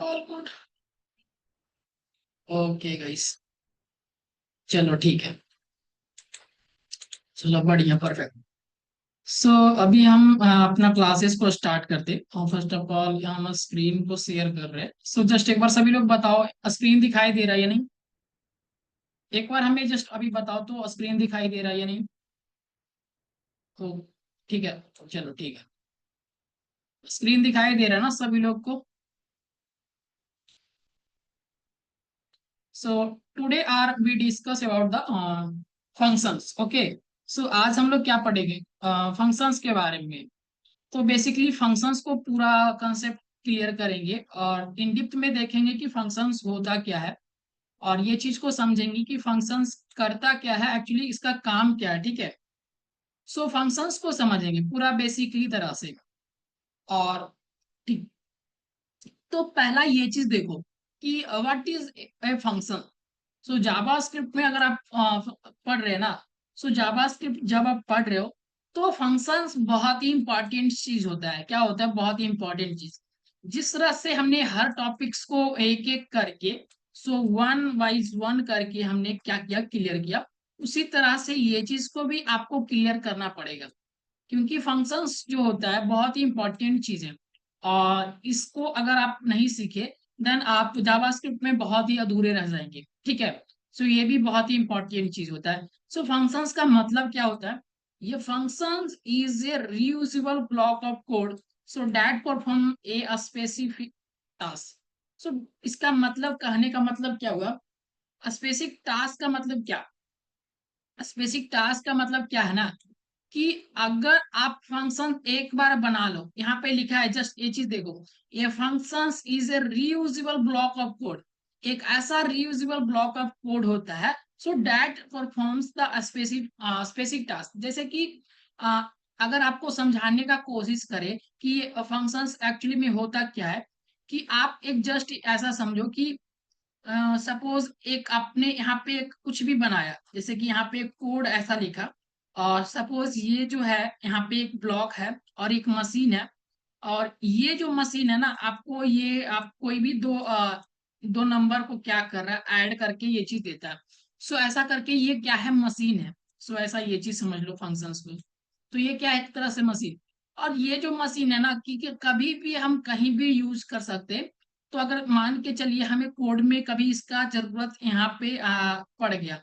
All good. Okay guys, चलो ठीक है। चलो बढ़िया, परफेक्ट। सो अभी हम अपना क्लासेस को स्टार्ट करते और फर्स्ट ऑफ ऑल हम स्क्रीन को शेयर कर रहे हैं। सो जस्ट एक बार सभी लोग बताओ, स्क्रीन दिखाई दे रहा है या नहीं? एक बार हमें जस्ट अभी बताओ तो स्क्रीन दिखाई दे रहा है या नहीं? तो ठीक है, चलो ठीक है। स्क्रीन दिखाई दे रहा है ना सभी लोग को? So today are we discuss about the functions. Okay, so आज हम लोग क्या पढ़ेंगे? फंक्शंस के बारे में। तो बेसिकली फंक्शंस को पूरा कंसेप्ट क्लियर करेंगे और इन डिप्थ में देखेंगे कि फंक्शंस होता क्या है, और ये चीज को समझेंगे कि फंक्शंस करता क्या है, एक्चुअली इसका काम क्या है। ठीक है, सो फंक्शंस को समझेंगे पूरा बेसिकली तरह से। और ठीक, तो पहला ये चीज देखो कि what is a function. So JavaScript में अगर आप पढ़ रहे हैं ना, सो जावास्क्रिप्ट जब आप पढ़ रहे हो तो फंक्शंस बहुत ही इंपॉर्टेंट चीज होता है। क्या होता है? बहुत ही इंपॉर्टेंट चीज। जिस तरह से हमने हर टॉपिक्स को एक एक करके, सो वन वाइज वन करके हमने क्या किया, क्लियर किया, उसी तरह से ये चीज को भी आपको क्लियर करना पड़ेगा। क्योंकि फंक्शंस जो होता है बहुत ही इंपॉर्टेंट चीज है, और इसको अगर आप नहीं सीखे देन आप जावास्क्रिप्ट में बहुत ही अधूरे रह जाएंगे। ठीक है, सो ये भी बहुत ही इंपॉर्टेंट चीज होता है। सो फंक्शंस का मतलब क्या होता है? ये functions is a reusable block of code so that perform a specific task. So इसका मतलब, कहने का मतलब क्या हुआ? स्पेसिफिक टास्क का मतलब क्या? स्पेसिफिक टास्क का मतलब क्या है ना, कि अगर आप फंक्शन एक बार बना लो, यहाँ पे लिखा है, जस्ट ये चीज देखो, ये function is a reusable block of code. एक ऐसा रीयूजेबल ब्लॉक ऑफ कोड होता है so that performs the specific task. जैसे कि अ, अगर आपको समझाने का कोशिश करें कि फंक्शंस एक्चुअली में होता क्या है, कि आप एक जस्ट ऐसा समझो कि सपोज एक आपने यहाँ पे एक कुछ भी बनाया, जैसे कि यहाँ पे कोड ऐसा लिखा, और सपोज ये जो है यहाँ पे एक ब्लॉक है और एक मशीन है, और ये जो मशीन है ना, आपको ये आप कोई भी दो नंबर को क्या कर रहा है, ऐड करके ये चीज देता है। सो ऐसा करके ये क्या है, मशीन है। सो ऐसा ये चीज समझ लो फंक्शंस को। तो ये क्या है, एक तरह से मशीन। और ये जो मशीन है ना, कि कभी भी हम कहीं भी यूज कर सकते हैं। तो अगर मान के चलिए हमें कोड में कभी इसका जरूरत यहाँ पे पड़ गया,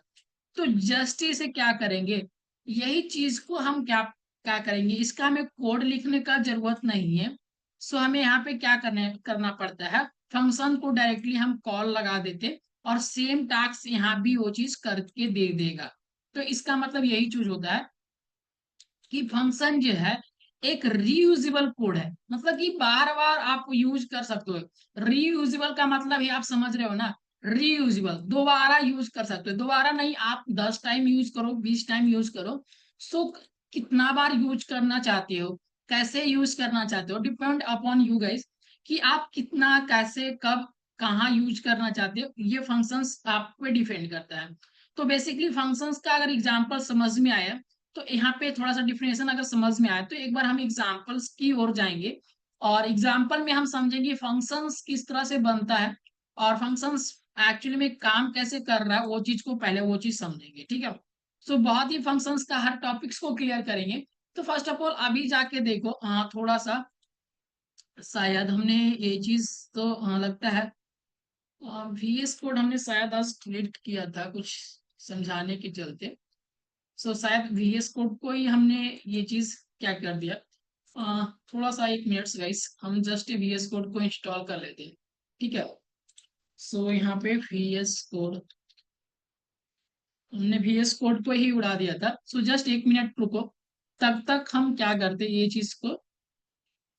तो जस्ट इसे क्या करेंगे, यही चीज को हम क्या क्या करेंगे, इसका हमें कोड लिखने का जरूरत नहीं है। सो हमें यहाँ पे क्या करना पड़ता है, फंक्शन को डायरेक्टली हम कॉल लगा देते, और सेम टास्क यहाँ भी वो चीज करके दे देगा। तो इसका मतलब यही चीज होता है कि फंक्शन जो है एक रीयूजेबल कोड है, मतलब कि बार बार आप यूज कर सकते हो। रीयूजेबल का मतलब ही आप समझ रहे हो ना, रीयूजेबल दोबारा यूज कर सकते हो, दोबारा नहीं, आप 10 टाइम यूज करो, 20 टाइम यूज करो। सो कितना बार यूज करना चाहते हो, कैसे यूज करना चाहते हो, डिपेंड अपॉन यू गाइस, कि आप कितना, कैसे, कब, कहाँ यूज करना चाहते हो, ये फंक्शंस आप पे डिपेंड करता है। तो बेसिकली फंक्शंस का अगर एग्जांपल समझ में आया, तो यहाँ पे थोड़ा सा डिफिनेशन अगर समझ में आए, तो एक बार हम एग्जांपल्स की ओर जाएंगे, और एग्जांपल में हम समझेंगे फंक्शंस किस तरह से बनता है, और फंक्शंस एक्चुअली में काम कैसे कर रहा है, वो चीज को पहले वो चीज समझेंगे। ठीक है, सो बहुत ही फंक्शंस का हर टॉपिक्स को क्लियर करेंगे। तो फर्स्ट ऑफ ऑल अभी जाके देखो, थोड़ा सा शायद हमने ये चीज तो लगता है VS कोड हमने शायद आज क्रिएट किया था कुछ समझाने के चलते। सो शायद VS कोड को ही हमने ये चीज क्या कर दिया। थोड़ा सा एक मिनट गाइस, हम जस्ट VS कोड को इंस्टॉल कर लेते हैं। ठीक है, सो यहाँ पे VS कोड, हमने VS कोड को ही उड़ा दिया था। सो जस्ट एक मिनट रुको, तब तक हम क्या करते, ये चीज को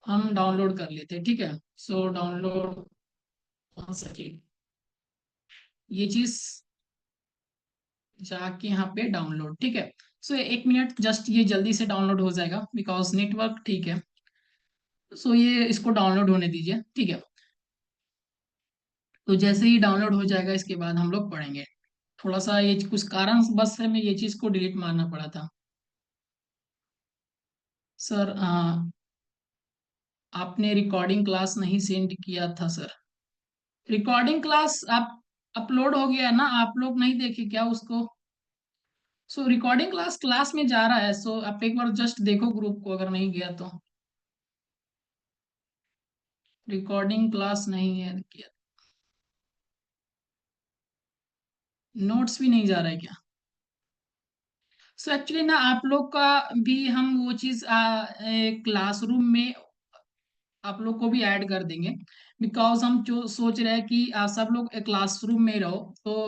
हम डाउनलोड कर लेते हैं। ठीक है, सो डाउनलोड, सके ये चीज जाके यहाँ पे डाउनलोड। ठीक है, सो एक मिनट जस्ट, ये जल्दी से डाउनलोड हो जाएगा बिकॉज नेटवर्क ठीक है। सो ये इसको डाउनलोड होने दीजिए। ठीक है, तो जैसे ही डाउनलोड हो जाएगा इसके बाद हम लोग पढ़ेंगे। थोड़ा सा ये कुछ कारण बस है, मैं ये चीज को डिलीट मारना पड़ा था। सर आपने रिकॉर्डिंग क्लास नहीं सेंड किया था सर। रिकॉर्डिंग क्लास आप अपलोड हो गया है ना, आप लोग नहीं देखे क्या उसको? सो रिकॉर्डिंग क्लास क्लास में जा रहा है, सो आप एक बार जस्ट देखो ग्रुप को, अगर नहीं गया तो। रिकॉर्डिंग क्लास नहीं है क्या? नोट्स भी नहीं जा रहा है क्या? सो एक्चुअली ना आप लोग का भी हम वो चीज क्लासरूम में आप लोग को भी ऐड कर देंगे। बिकॉज हम जो सोच रहे हैं कि सब लोग क्लासरूम में रहो, तो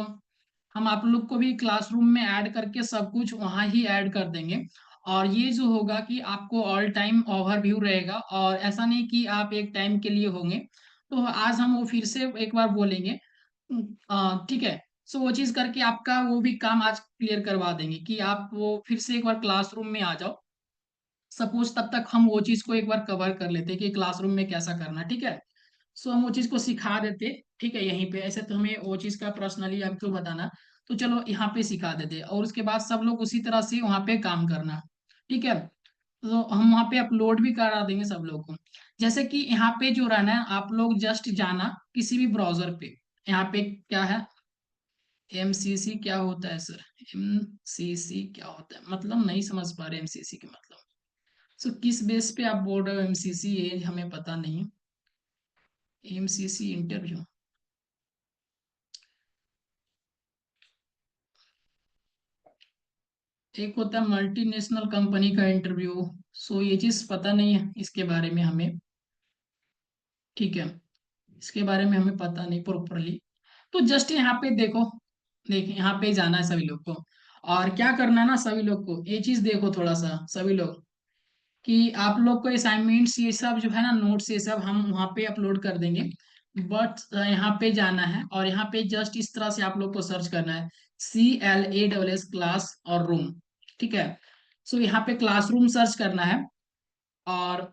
हम आप लोग को भी क्लासरूम में ऐड करके सब कुछ वहाँ ही ऐड कर देंगे। और ये जो होगा कि आपको ऑल टाइम ओवरव्यू रहेगा, और ऐसा नहीं कि आप एक टाइम के लिए होंगे। तो आज हम वो फिर से एक बार बोलेंगे। ठीक है। सो वो चीज करके आपका वो भी काम आज क्लियर करवा देंगे कि आप वो फिर से एक बार क्लासरूम में आ जाओ। सपोज तब तक हम वो चीज को एक बार कवर कर लेते कि क्लासरूम में कैसा करना, ठीक है। सो हम वो चीज को सिखा देते। ठीक है, यहीं पे ऐसे तो हमें वो चीज का पर्सनली आपको बताना, तो चलो यहाँ पे सिखा देते, और उसके बाद सब लोग उसी तरह से वहाँ पे काम करना। ठीक है, तो हम वहाँ पे अपलोड भी करा देंगे सब लोग को। जैसे कि यहाँ पे जो रहना है, आप लोग जस्ट जाना किसी भी ब्राउजर पे। यहाँ पे क्या है, एमसीसी क्या होता है सर? एमसीसी क्या होता है मतलब, नहीं समझ पा रहे एमसीसी के मतलब। सो किस बेस पे आप बोल रहे हो एमसीसी, ये हमें पता नहीं। एमसीसी इंटरव्यू एक होता है मल्टीनेशनल कंपनी का इंटरव्यू। सो ये चीज पता नहीं है इसके बारे में हमें। ठीक है, इसके बारे में हमें पता नहीं प्रॉपरली। तो जस्ट यहाँ पे देखो, देखिए यहाँ पे जाना है सभी लोग को। और क्या करना है ना, सभी लोग को ये चीज देखो थोड़ा सा सभी लोग, कि आप लोग को असाइनमेंट्स ये सब जो है ना, नोट्स ये सब हम वहाँ पे अपलोड कर देंगे। बट यहाँ पे जाना है, और यहाँ पे जस्ट इस तरह से आप लोग को सर्च करना है, CLASS क्लास और रूम। ठीक है, सो यहाँ पे क्लासरूम सर्च करना है। और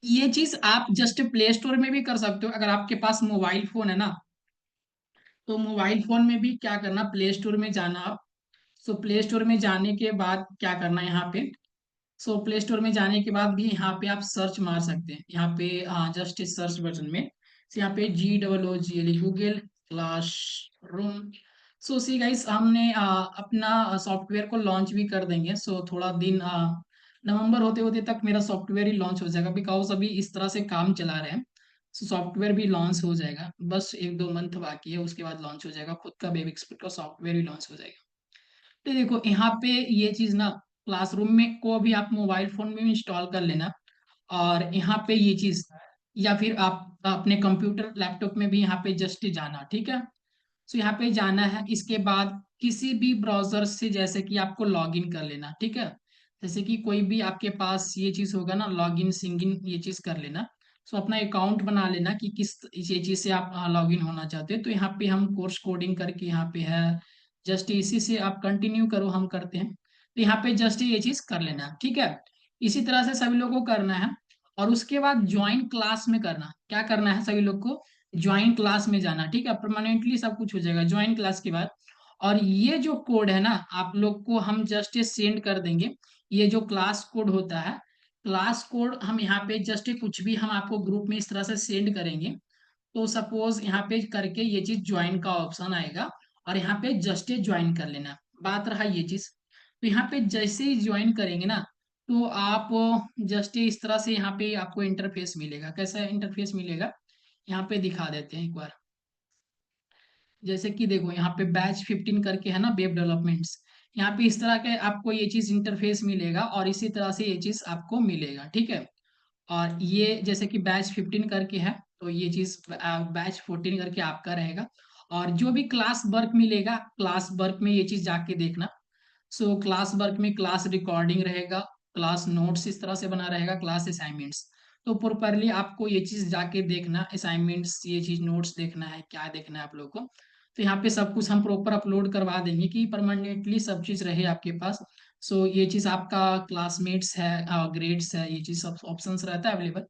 ये चीज आप जस्ट प्ले स्टोर में भी कर सकते हो, अगर आपके पास मोबाइल फोन है ना। तो मोबाइल फोन में भी क्या करना, प्ले स्टोर में जाना आप। सो प्ले स्टोर में जाने के बाद क्या करना है यहाँ पे, सो प्ले स्टोर में जाने के बाद भी यहाँ पे आप सर्च मार सकते हैं, यहाँ पे जस्ट इस सर्च बटन में। So, यहाँ पे GOOGLE गूगल क्लास रूम। सो सी गाइस, हमने अपना सॉफ्टवेयर को लॉन्च भी कर देंगे। सो थोड़ा दिन नवंबर होते होते तक मेरा सॉफ्टवेयर ही लॉन्च हो जाएगा, बिकॉज अभी इस तरह से काम चला रहे हैं। सो सॉफ्टवेयर भी लॉन्च हो जाएगा, बस 1-2 मंथ बाकी है, उसके बाद लॉन्च हो जाएगा, खुद का बेबी एक्सपर्ट का सॉफ्टवेयर ही लॉन्च हो जाएगा। तो देखो यहाँ पे ये चीज ना, क्लासरूम में को भी आप मोबाइल फोन में भी इंस्टॉल कर लेना। और यहाँ पे ये चीज, या फिर आप अपने कंप्यूटर लैपटॉप में भी यहाँ पे जस्ट जाना। ठीक है, सो यहाँ पे जाना है, इसके बाद किसी भी ब्राउजर से जैसे कि आपको लॉग इन कर लेना। ठीक है, जैसे कि कोई भी आपके पास ये चीज होगा ना, लॉग इन सिंगिन ये चीज कर लेना। सो अपना अकाउंट बना लेना कि किस ये चीज से आप लॉग इन होना चाहते हैं। तो यहाँ पे हम कोर्स कोडिंग करके यहाँ पे है, जस्ट इसी से आप कंटिन्यू करो, हम करते हैं। तो यहाँ पे जस्ट ये चीज कर लेना। ठीक है, इसी तरह से सभी लोगों को करना है। और उसके बाद ज्वाइन क्लास में करना, क्या करना है सभी लोग को, ज्वाइन क्लास में जाना। ठीक है, परमानेंटली सब कुछ हो जाएगा ज्वाइन क्लास के बाद। और ये जो कोड है ना, आप लोग को हम जस्ट सेंड कर देंगे। ये जो क्लास कोड होता है, क्लास कोड हम यहाँ पे जस्ट कुछ भी हम आपको ग्रुप में इस तरह से सेंड करेंगे। तो सपोज यहाँ पे करके ये चीज ज्वाइन का ऑप्शन आएगा, और यहाँ पे जस्ट ज्वाइन कर लेना। बात रहा ये चीज, तो यहाँ पे जैसे ही ज्वाइन करेंगे ना, तो आप जस्ट इस तरह से यहाँ पे आपको इंटरफेस मिलेगा। कैसा इंटरफेस मिलेगा, यहाँ पे दिखा देते हैं एक बार। जैसे कि देखो यहाँ पे बैच 15 करके है ना, वेब डेवलपमेंट्स। यहाँ पे इस तरह के आपको ये चीज इंटरफेस मिलेगा, और इसी तरह से ये चीज आपको मिलेगा। ठीक है, और ये जैसे कि बैच 15 करके है, तो ये चीज बैच 14 करके आपका रहेगा। और जो भी क्लास वर्क मिलेगा, क्लास वर्क में ये चीज जाके देखना। सो क्लास वर्क में क्लास रिकॉर्डिंग रहेगा, क्लास नोट्स इस तरह से बना रहेगा, क्लास असाइनमेंट्स। तो प्रॉपरली आपको ये चीज जाके देखना, असाइनमेंट्स ये चीज नोट्स देखना है, क्या देखना है आप लोग को। तो यहाँ पे सब कुछ हम प्रॉपर अपलोड करवा देंगे कि परमानेंटली सब चीज रहे आपके पास। सो ये चीज आपका क्लासमेट्स है, ग्रेड्स है, ये चीज सब ऑप्शंस रहता है अवेलेबल।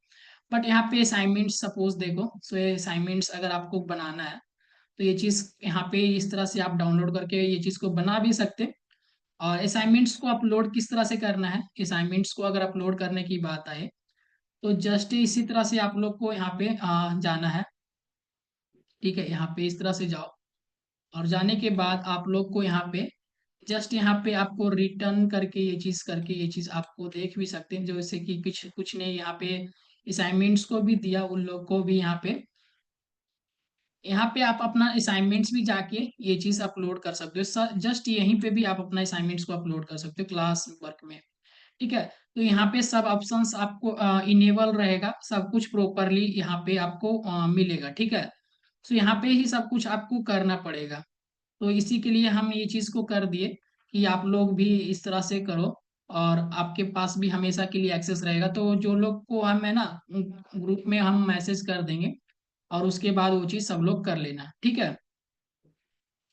बट यहाँ पे असाइनमेंट्स सपोज देखो, सो ये असाइनमेंट्स अगर आपको बनाना है, तो ये चीज यहाँ पे इस तरह से आप डाउनलोड करके ये चीज को बना भी सकते हैं। और असाइनमेंट्स को अपलोड किस तरह से करना है, असाइनमेंट्स को अगर अपलोड करने की बात आए, तो जस्ट इसी तरह से आप लोग को यहाँ पे जाना है। ठीक है, यहाँ पे इस तरह से जाओ, और जाने के बाद आप लोग को यहाँ पे जस्ट यहाँ पे आपको रिटर्न करके ये चीज आपको देख भी सकते हैं, जैसे कि कुछ कुछ ने यहाँ पे असाइनमेंट्स को भी दिया, उन लोग को भी यहाँ पे आप अपना असाइनमेंट्स भी जाके ये चीज अपलोड कर सकते हो, जस्ट यहीं पे भी आप अपना असाइनमेंट्स को अपलोड कर सकते हो क्लास वर्क में। ठीक है, तो यहाँ पे सब ऑप्शंस आपको इनेबल रहेगा, सब कुछ प्रॉपरली यहाँ पे आपको मिलेगा। ठीक है, तो यहाँ पे ही सब कुछ आपको करना पड़ेगा। तो इसी के लिए हम ये चीज को कर दिए कि आप लोग भी इस तरह से करो, और आपके पास भी हमेशा के लिए एक्सेस रहेगा। तो जो लोग को हम है ना, ग्रुप में हम मैसेज कर देंगे, और उसके बाद वो चीज सब लोग कर लेना। ठीक है,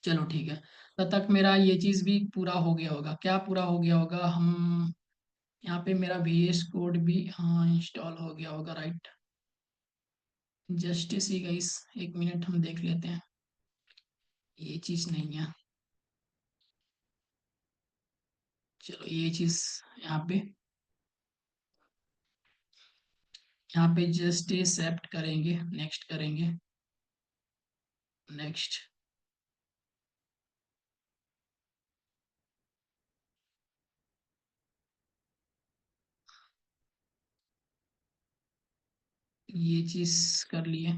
चलो ठीक है। तब तक मेरा ये चीज भी पूरा हो गया होगा, क्या पूरा हो गया होगा, हम यहाँ पे मेरा VS कोड भी हाँ इंस्टॉल हो गया होगा, राइट। जस्ट सी गाइस, एक मिनट हम देख लेते हैं, ये चीज नहीं है। चलो ये चीज यहाँ पे जस्ट एक्सेप्ट करेंगे, नेक्स्ट करेंगे, नेक्स्ट। ये चीज कर लिए,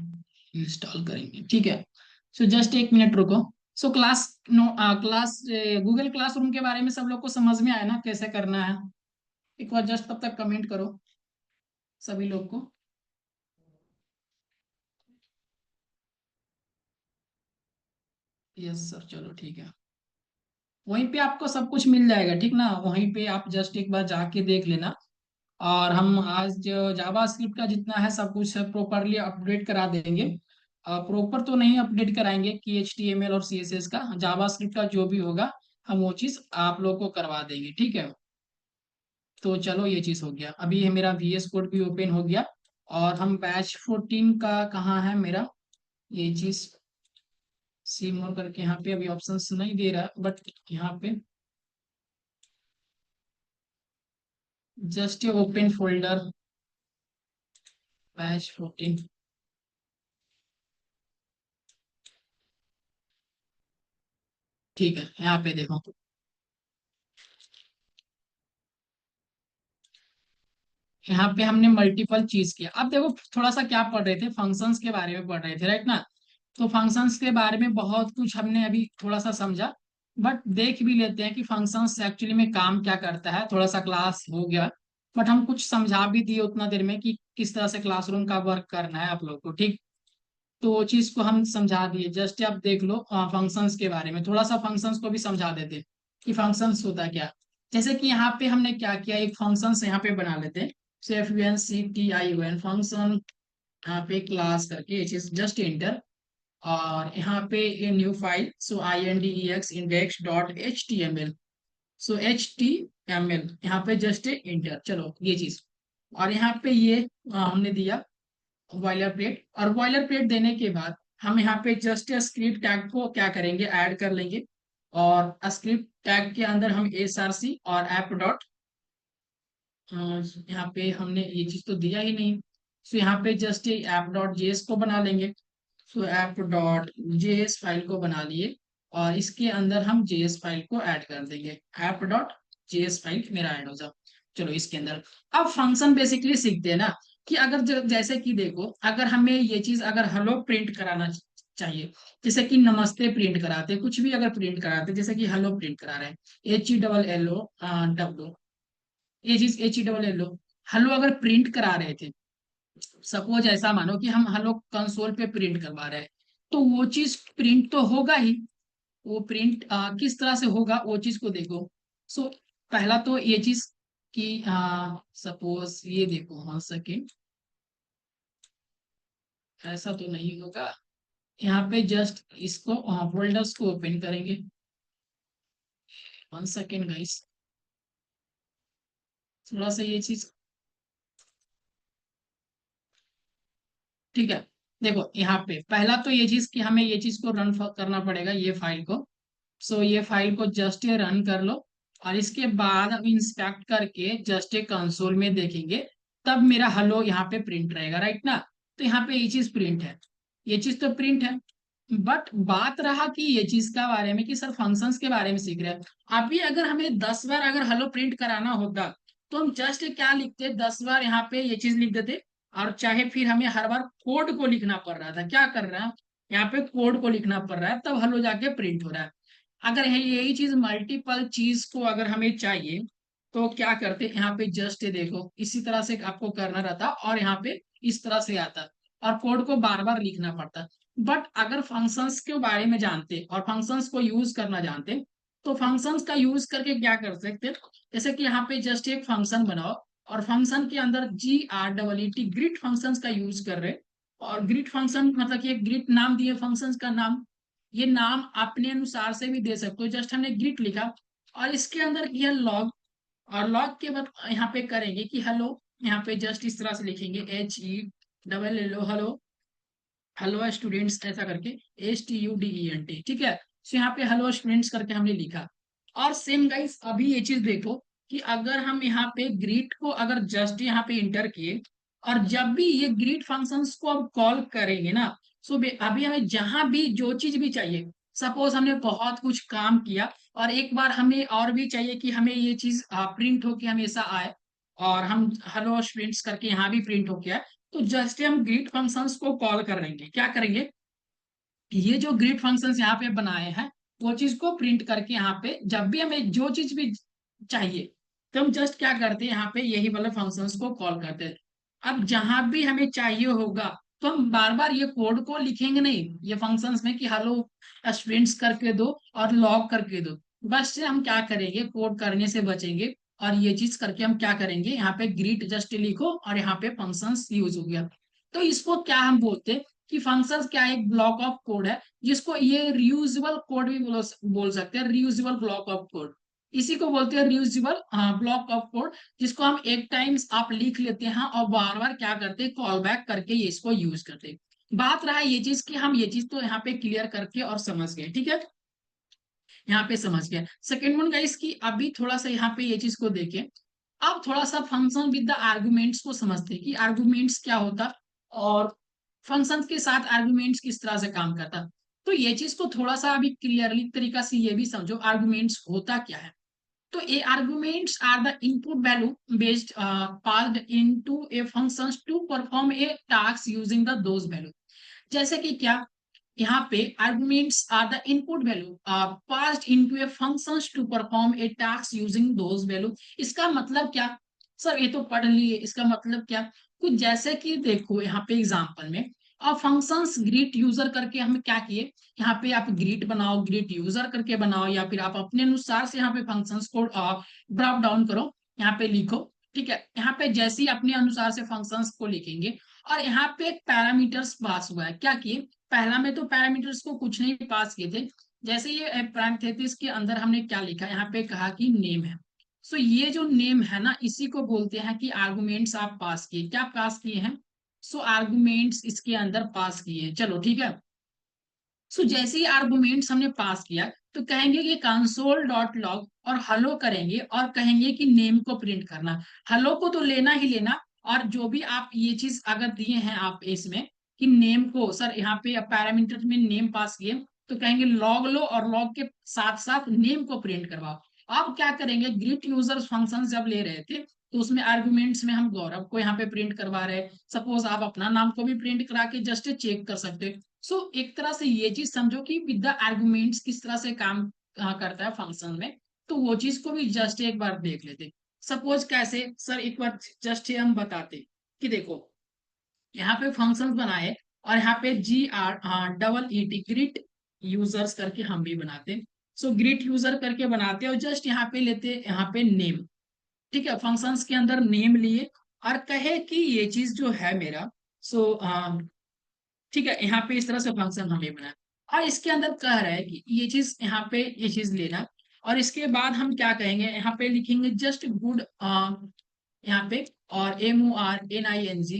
इंस्टॉल करेंगे, ठीक है। सो जस्ट एक मिनट रुको। So class no class Google classroom के बारे में सब लोग को समझ में आया ना, कैसे करना है? एक बार जस्ट तब तक कमेंट करो सभी लोग को। यस सर, चलो ठीक है। वहीं पे आपको सब कुछ मिल जाएगा, ठीक ना, वहीं पे आप जस्ट एक बार जाके देख लेना। और हम आज जावा स्क्रिप्ट का जितना है सब कुछ प्रॉपरली अपडेट करा देंगे। प्रॉपर तो नहीं अपडेट कराएंगे कि HTML और CSS का, जावा स्क्रिप्ट का जो भी होगा हम वो चीज आप लोग को करवा देंगे। ठीक है, तो चलो ये चीज हो गया। अभी ये मेरा VS कोड भी ओपन हो गया। और हम बैच 14 का कहाँ है मेरा, ये चीज सी मोर करके यहाँ पे अभी ऑप्शंस नहीं दे रहा, बट यहाँ पे जस्ट ओपन फोल्डर बैच 14। ठीक है, यहाँ पे देखो, यहाँ पे हमने मल्टीपल चीज किया। अब देखो थोड़ा सा क्या पढ़ रहे थे, फंक्शंस के बारे में पढ़ रहे थे, राइट ना। तो फंक्शंस के बारे में बहुत कुछ हमने अभी थोड़ा सा समझा, बट देख भी लेते हैं कि फंक्शंस एक्चुअली में काम क्या करता है। थोड़ा सा क्लास हो गया, बट हम कुछ समझा भी दिए उतना देर में कि किस तरह से क्लासरूम का वर्क करना है आप लोग को, ठीक। तो वो चीज को हम समझा दिए। जस्ट आप देख लो फंक्शंस के बारे में, थोड़ा सा फंक्शंस को भी समझा देते कि फंक्शंस होता क्या। जैसे कि यहाँ पे हमने क्या किया, एक फंक्शंस यहाँ पे बना लेते हैं। FUNCTION फंक्शन, यहाँ पे क्लास करके ये चीज जस्ट इंटर। और यहाँ पे ये न्यू फाइल, सो INDEX index.html, सो HTML यहाँ पे जस्ट इंटर, चलो ये चीज। और यहाँ पे ये हमने दिया बॉयलर प्लेट। और बॉयलर प्लेट देने के बाद हम यहाँ पे जस्ट स्क्रिप्ट टैग को क्या करेंगे, ऐड कर लेंगे। और स्क्रिप्ट टैग के अंदर हम SRC और ऐप डॉट, यहाँ पे हमने ये चीज तो दिया ही नहीं, सो यहाँ पे जस्ट ये app.js को बना लेंगे। सो app.js फाइल को बना लिए, और इसके अंदर हम JS फाइल को ऐड कर देंगे। app.js फाइल मेरा ऐड हो जाओ। चलो इसके अंदर अब फंक्शन बेसिकली सीखते हैं ना, कि अगर जैसे कि देखो, अगर हमें ये चीज अगर हेलो प्रिंट कराना चाहिए, जैसे कि नमस्ते प्रिंट कराते, कुछ भी अगर प्रिंट कराते, जैसे कि हेलो प्रिंट करा रहे हैं, HELLO, ये चीज HELLO, हेलो अगर प्रिंट करा रहे थे, सपोज ऐसा मानो कि हम हेलो कंसोल पे प्रिंट करवा रहे हैं, तो वो चीज प्रिंट तो होगा ही। वो प्रिंट किस तरह से होगा वो चीज को देखो। सो पहला तो ये चीज कि सपोज ये देखो, 1 सेकेंड, ऐसा तो नहीं होगा। यहाँ पे जस्ट इसको फोल्डर्स को ओपन करेंगे। 1 सेकेंड गाइस, थोड़ा सा ये चीज, ठीक है। देखो यहाँ पे पहला तो ये चीज कि हमें ये चीज को रन करना पड़ेगा, ये फाइल को। सो ये फाइल को जस्ट ये रन कर लो, और इसके बाद हम इंस्पेक्ट करके जस्ट एक कंसोल में देखेंगे, तब मेरा हेलो यहाँ पे प्रिंट रहेगा, राइट ना। तो यहाँ पे ये चीज प्रिंट है, ये चीज तो प्रिंट है। बट बात रहा कि ये चीज का बारे में कि सर फंक्शंस के बारे में सीख रहे हैं। अभी अगर हमें 10 बार अगर हेलो प्रिंट कराना होता तो हम जस्ट क्या लिखते, 10 बार यहाँ पे ये चीज लिख देते, और चाहे फिर हमें हर बार कोड को लिखना पड़ रहा था, क्या कर रहा है यहाँ पे कोड को लिखना पड़ रहा है, तब हेलो जाके प्रिंट हो रहा है। अगर यही चीज मल्टीपल चीज को अगर हमें चाहिए तो क्या करते, यहाँ पे जस्ट देखो इसी तरह से आपको करना रहता और यहाँ पे इस तरह से आता और कोड को बार बार लिखना पड़ता। बट अगर फंक्शंस के बारे में जानते और फंक्शंस को यूज करना जानते तो फंक्शंस का यूज करके क्या कर सकते, जैसे कि यहाँ पे जस्ट एक फंक्शन बनाओ और फंक्शन के अंदर GREET ग्रिट फंक्शंस का यूज कर रहे, और ग्रिट फंक्शन मतलब कि एक ग्रिट नाम दिए फंक्शंस का नाम, ये नाम अपने अनुसार से भी दे सकते हो, जस्ट हमने ग्रिट लिखा और इसके अंदर किया लॉग, और लॉग के बाद यहाँ पे करेंगे कि हेलो, यहाँ पे जस्ट इस तरह से लिखेंगे HELL हेलो, हेलो स्टूडेंट्स ऐसा करके STUDENT, ठीक है। तो यहाँ पे हेलो स्टूडेंट्स करके हमने लिखा। और सेम गाइस अभी ये चीज देखो कि अगर हम यहाँ पे ग्रीट को अगर जस्ट यहाँ पे इंटर किए और जब भी ये ग्रीट फंक्शंस को अब कॉल करेंगे ना, सो अभी हमें जहां भी जो चीज भी चाहिए, सपोज हमने बहुत कुछ काम किया और एक बार हमें और भी चाहिए कि हमें ये चीज प्रिंट होके हमेशा आए, और हम हेलो स्टूडेंट्स करके यहाँ भी प्रिंट होके आए, तो जस्ट हम ग्रीट फंक्शंस को कॉल करेंगे, क्या करेंगे, ये जो ग्रीट फंक्शंस यहाँ पे बनाए हैं वो चीज को प्रिंट करके यहाँ पे जब भी हमें जो चीज भी चाहिए तो हम जस्ट क्या करते हैं, यहाँ पे यही वाले फंक्शंस को कॉल करते हैं। अब जहां भी हमें चाहिए होगा तो हम बार बार ये कोड को लिखेंगे नहीं ये फंक्शंस में कि हेलो स्टूडेंट्स करके दो और लॉग करके दो, बस से हम क्या करेंगे कोड करने से बचेंगे, और ये चीज करके हम क्या करेंगे, यहाँ पे ग्रीट जस्ट लिखो और यहाँ पे फंक्शंस यूज हो गया। तो इसको क्या हम बोलते हैं कि फंक्शंस क्या एक ब्लॉक ऑफ कोड है, जिसको ये रियूजेबल कोड भी बोल सकते हैं, रियूजेबल ब्लॉक ऑफ कोड, इसी को बोलते हैं रियूजेबल ब्लॉक ऑफ कोड, जिसको हम एक टाइम्स आप लिख लेते हैं और बार बार क्या करते हैं कॉल बैक करके ये इसको यूज करते हैं। बात रहा ये चीज कि हम ये चीज तो यहाँ पे क्लियर करके और समझ गए, ठीक है, यहाँ पे समझ गए। सेकेंड वन गाइस की अभी थोड़ा सा यहाँ पे ये चीज को देखें, अब थोड़ा सा फंक्शन विद द आर्गुमेंट्स को समझते हैं कि आर्गुमेंट्स क्या होता और फंक्शंस के साथ आर्गुमेंट्स किस तरह से काम करता। तो ये चीज को थोड़ा सा अभी क्लियरली तरीका से ये भी समझो आर्गुमेंट्स होता क्या है। तो a arguments are the input value based passed into a functions to perform a task using the those value. जैसे कि क्या, यहाँ पे arguments are the input value passed into a functions to perform a task using those value. इसका मतलब क्या, sir ये तो पढ़ लिए, इसका मतलब क्या, कुछ जैसे कि देखो यहाँ पे एग्जांपल में अब फंक्शंस ग्रीट यूजर करके हम क्या किए, यहाँ पे आप ग्रीट बनाओ, ग्रीट यूजर करके बनाओ, या फिर आप अपने अनुसार से यहाँ पे फंक्शंस को ड्रॉप डाउन करो, यहाँ पे लिखो, ठीक है। यहाँ पे जैसे ही अपने अनुसार से फंक्शंस को लिखेंगे और यहाँ पे एक पैरामीटर्स पास हुआ है, क्या किए, पहला में तो पैरामीटर्स को कुछ नहीं पास किए थे, जैसे ये पैरेंथेसिस के अंदर हमने क्या लिखा, यहाँ पे कहा कि नेम है। सो ये जो नेम है ना इसी को बोलते हैं कि आर्गुमेंट्स आप पास किए, क्या पास किए हैं, सो आर्गुमेंट्स इसके अंदर पास किए, चलो ठीक है। सो जैसे ही आर्गुमेंट्स हमने पास किया तो कहेंगे कि कंसोल डॉट लॉग और हेलो करेंगे और कहेंगे कि नेम को प्रिंट करना, हेलो को तो लेना ही लेना, और जो भी आप ये चीज अगर दिए हैं आप इसमें कि नेम को, सर यहाँ पे पैरामीटर में नेम पास किए तो कहेंगे लॉग लो और लॉग के साथ साथ नेम को प्रिंट करवाओ। अब क्या करेंगे, ग्रीट यूजर्स फंक्शन जब ले रहे थे तो उसमें आर्गुमेंट्स में हम गौरव को यहाँ पे प्रिंट करवा रहे हैं, सपोज आप अपना नाम को भी प्रिंट करा के जस्ट चेक कर सकते हो। सो एक तरह से ये चीज समझो कि विद द आर्गुमेंट्स किस तरह से काम करता है फंक्शन में, तो वो चीज को भी जस्ट एक बार देख लेते। सपोज कैसे, सर एक बार जस्ट हम बताते कि देखो यहाँ पे फंक्शंस बनाए और यहाँ पे GREET ग्रिट यूजर्स करके हम भी बनाते, सो ग्रिट यूजर करके बनाते और जस्ट यहाँ पे लेते यहाँ पे नेम, ठीक है, फंक्शंस के अंदर नेम लिए और कहे कि ये चीज जो है मेरा, सो ठीक है, यहाँ पे इस तरह से फंक्शन हमें बनाया और इसके अंदर कह रहा है कि ये चीज यहाँ पे ये चीज लेना, और इसके बाद हम क्या कहेंगे, यहाँ पे लिखेंगे जस्ट गुड, यहाँ पे और MORNING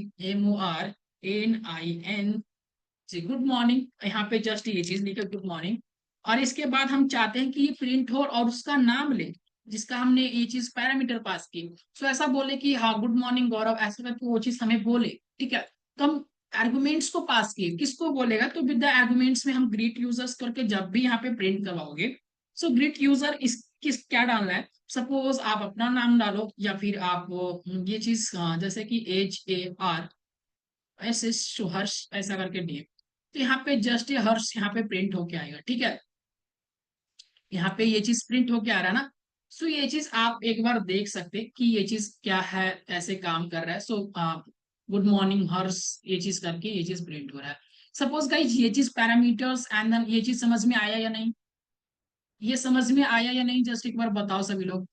गुड मॉर्निंग, यहाँ पे जस्ट ये चीज लिखे गुड मॉर्निंग, और इसके बाद हम चाहते हैं कि ये प्रिंट हो और उसका नाम ले जिसका हमने ये चीज पैरामीटर पास की, तो ऐसा बोले कि हाँ गुड मॉर्निंग गौरव, ऐसा करके वो चीज हमें बोले, ठीक है। तो हम आर्गुमेंट्स को पास किए, किसको बोलेगा, तो विद द आर्गुमेंट्स में हम ग्रीट यूजर्स करके जब भी यहाँ पे प्रिंट करवाओगे, सो ग्रीट यूजर इस किस क्या डालना है, सपोज आप अपना नाम डालो या फिर आप ये चीज जैसे कि HAR SS हर्ष ऐसा करके नेम, तो यहाँ पे जस्ट ये हर्ष यहाँ पे प्रिंट होके आएगा, ठीक है। यहाँ पे ये चीज प्रिंट होके आ रहा है ना। सो ये चीज आप एक बार देख सकते हैं कि ये चीज क्या है, ऐसे काम कर रहा है। सो गुड मॉर्निंग हर्ष, ये चीज करके ये चीज प्रिंट हो रहा है। सपोज गाइज ये चीज पैरामीटर्स एंड देन ये चीज समझ में आया या नहीं, ये समझ में आया या नहीं, जस्ट एक बार बताओ सभी लोग,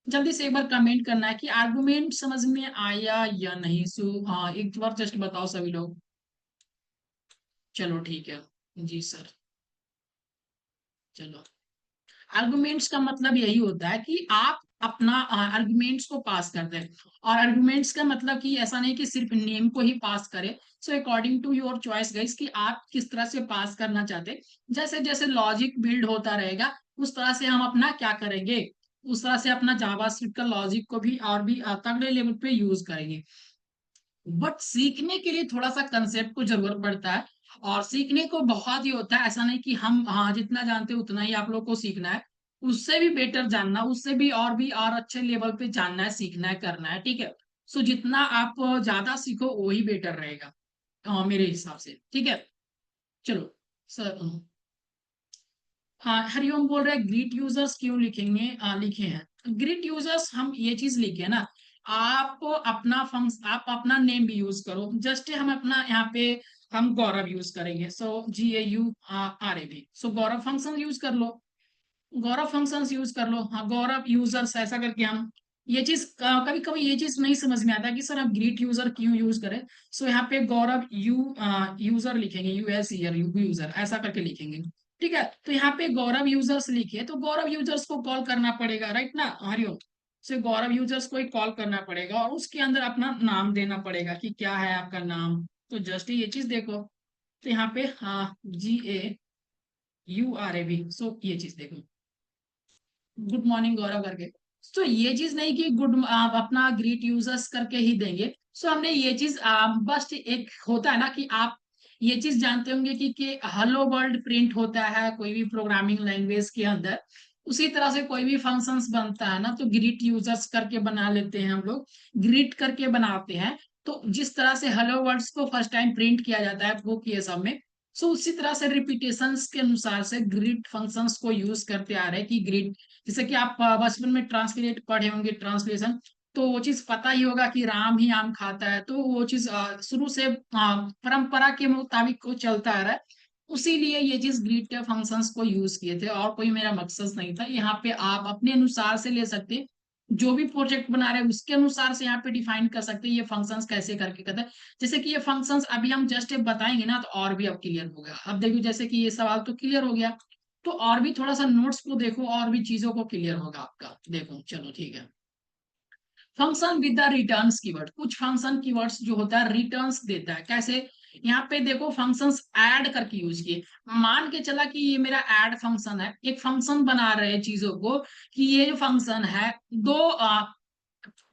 जल्दी से एक बार कमेंट करना है कि आर्गुमेंट समझ में आया या नहीं। सो हाँ, एक बार जस्ट बताओ सभी लोग। चलो ठीक है, जी सर। चलो, आर्गुमेंट्स का मतलब यही होता है कि आप अपना आर्गुमेंट्स को पास कर दें। और आर्गुमेंट्स का मतलब कि ऐसा नहीं कि सिर्फ नेम को ही पास करें। So according to your choice guys कि आप किस तरह से पास करना चाहते हैं। जैसे जैसे लॉजिक बिल्ड होता रहेगा उस तरह से हम अपना क्या करेंगे, उस तरह से अपना जावास्क्रिप्ट का लॉजिक को भी और भी तगड़े लेवल पे यूज करेंगे। बट सीखने के लिए थोड़ा सा कंसेप्ट को जरूरत पड़ता है। और सीखने को बहुत ही होता है, ऐसा नहीं कि हम हाँ जितना जानते हैं उतना ही आप लोग को सीखना है। उससे भी बेटर जानना, उससे भी और अच्छे लेवल पे जानना है, सीखना है, करना है, ठीक है। सो जितना आप ज्यादा सीखो वही बेटर रहेगा मेरे हिसाब से, ठीक है। चलो सर, हाँ हरिओम बोल रहे हैं ग्रीट यूजर्स क्यों लिखेंगे, लिखे हैं ग्रीट यूजर्स, हम ये चीज लिखे ना। आप अपना फंक्शन, आप अपना नेम भी यूज करो, जस्ट हम अपना यहाँ पे हम गौरव यूज करेंगे। सो GAURAV, सो गौरव फंक्शन यूज कर लो, गौरव फंक्शंस यूज कर लो, हाँ गौरव यूजर्स ऐसा करके हम ये चीज कभी कभी ये चीज नहीं समझ में आता कि सर हम ग्रीट यूजर क्यों यूज करें। सो यहाँ पे गौरव यूजर लिखेंगे, यूजर ऐसा करके लिखेंगे, ठीक है। तो यहाँ पे गौरव यूजर्स लिखे तो गौरव यूजर्स को कॉल करना पड़ेगा, राइट ना हरिओम। से गौरव यूजर्स को ही कॉल करना पड़ेगा और उसके अंदर अपना नाम देना पड़ेगा कि क्या है आपका नाम। तो जस्ट ये चीज देखो, तो यहाँ पे हाँ GAURAV, सो ये चीज देखो, गुड मॉर्निंग गौरव करके। तो ये चीज नहीं कि आप अपना ग्रीट यूजर्स करके ही देंगे। सो हमने ये चीज बस एक होता है ना कि आप ये चीज जानते होंगे कि हेलो वर्ल्ड प्रिंट होता है कोई भी प्रोग्रामिंग लैंग्वेज के अंदर। उसी तरह से कोई भी फंक्शंस बनता है ना तो ग्रीट यूजर्स करके बना लेते हैं हम लोग, ग्रीट करके बनाते हैं। तो जिस तरह से हेलो वर्ड्स को फर्स्ट टाइम प्रिंट किया जाता है बुक ये सब में, सो उसी तरह से रिपीटेशंस के अनुसार से ग्रीट फंक्शंस को यूज करते आ रहे हैं कि ग्रीट, जैसे कि आप बचपन में ट्रांसलेट पढ़े होंगे, ट्रांसलेशन, तो वो चीज पता ही होगा कि राम ही आम खाता है। तो वो चीज शुरू से परंपरा के मुताबिक वो चलता आ रहा है। उसी लिए ये चीज ग्रीट फंक्शंस को यूज किए थे और कोई मेरा मकसद नहीं था। यहाँ पे आप अपने अनुसार से ले सकते हैं, जो भी प्रोजेक्ट बना रहे हैं उसके अनुसार से यहाँ पे डिफाइन कर सकते हैं ये फंक्शंस कैसे करके करते हैं। जैसे कि ये फंक्शंस अभी हम जस्ट बताएंगे ना तो और भी अब क्लियर हो गया। अब देखो जैसे कि ये सवाल तो क्लियर हो गया, तो और भी थोड़ा सा नोट्स को देखो और भी चीजों को क्लियर होगा आपका, देखो चलो ठीक है। Function with the returns keyword, कुछ फंक्शन कीवर्ड्स जो होता है रिटर्न्स देता है, कैसे, यहाँ पे देखो फंक्शंस ऐड करके यूज किए। मान के चला कि ये मेरा ऐड फंक्शन है, एक फंक्शन बना रहे हैं चीजों को कि ये जो फंक्शन है दो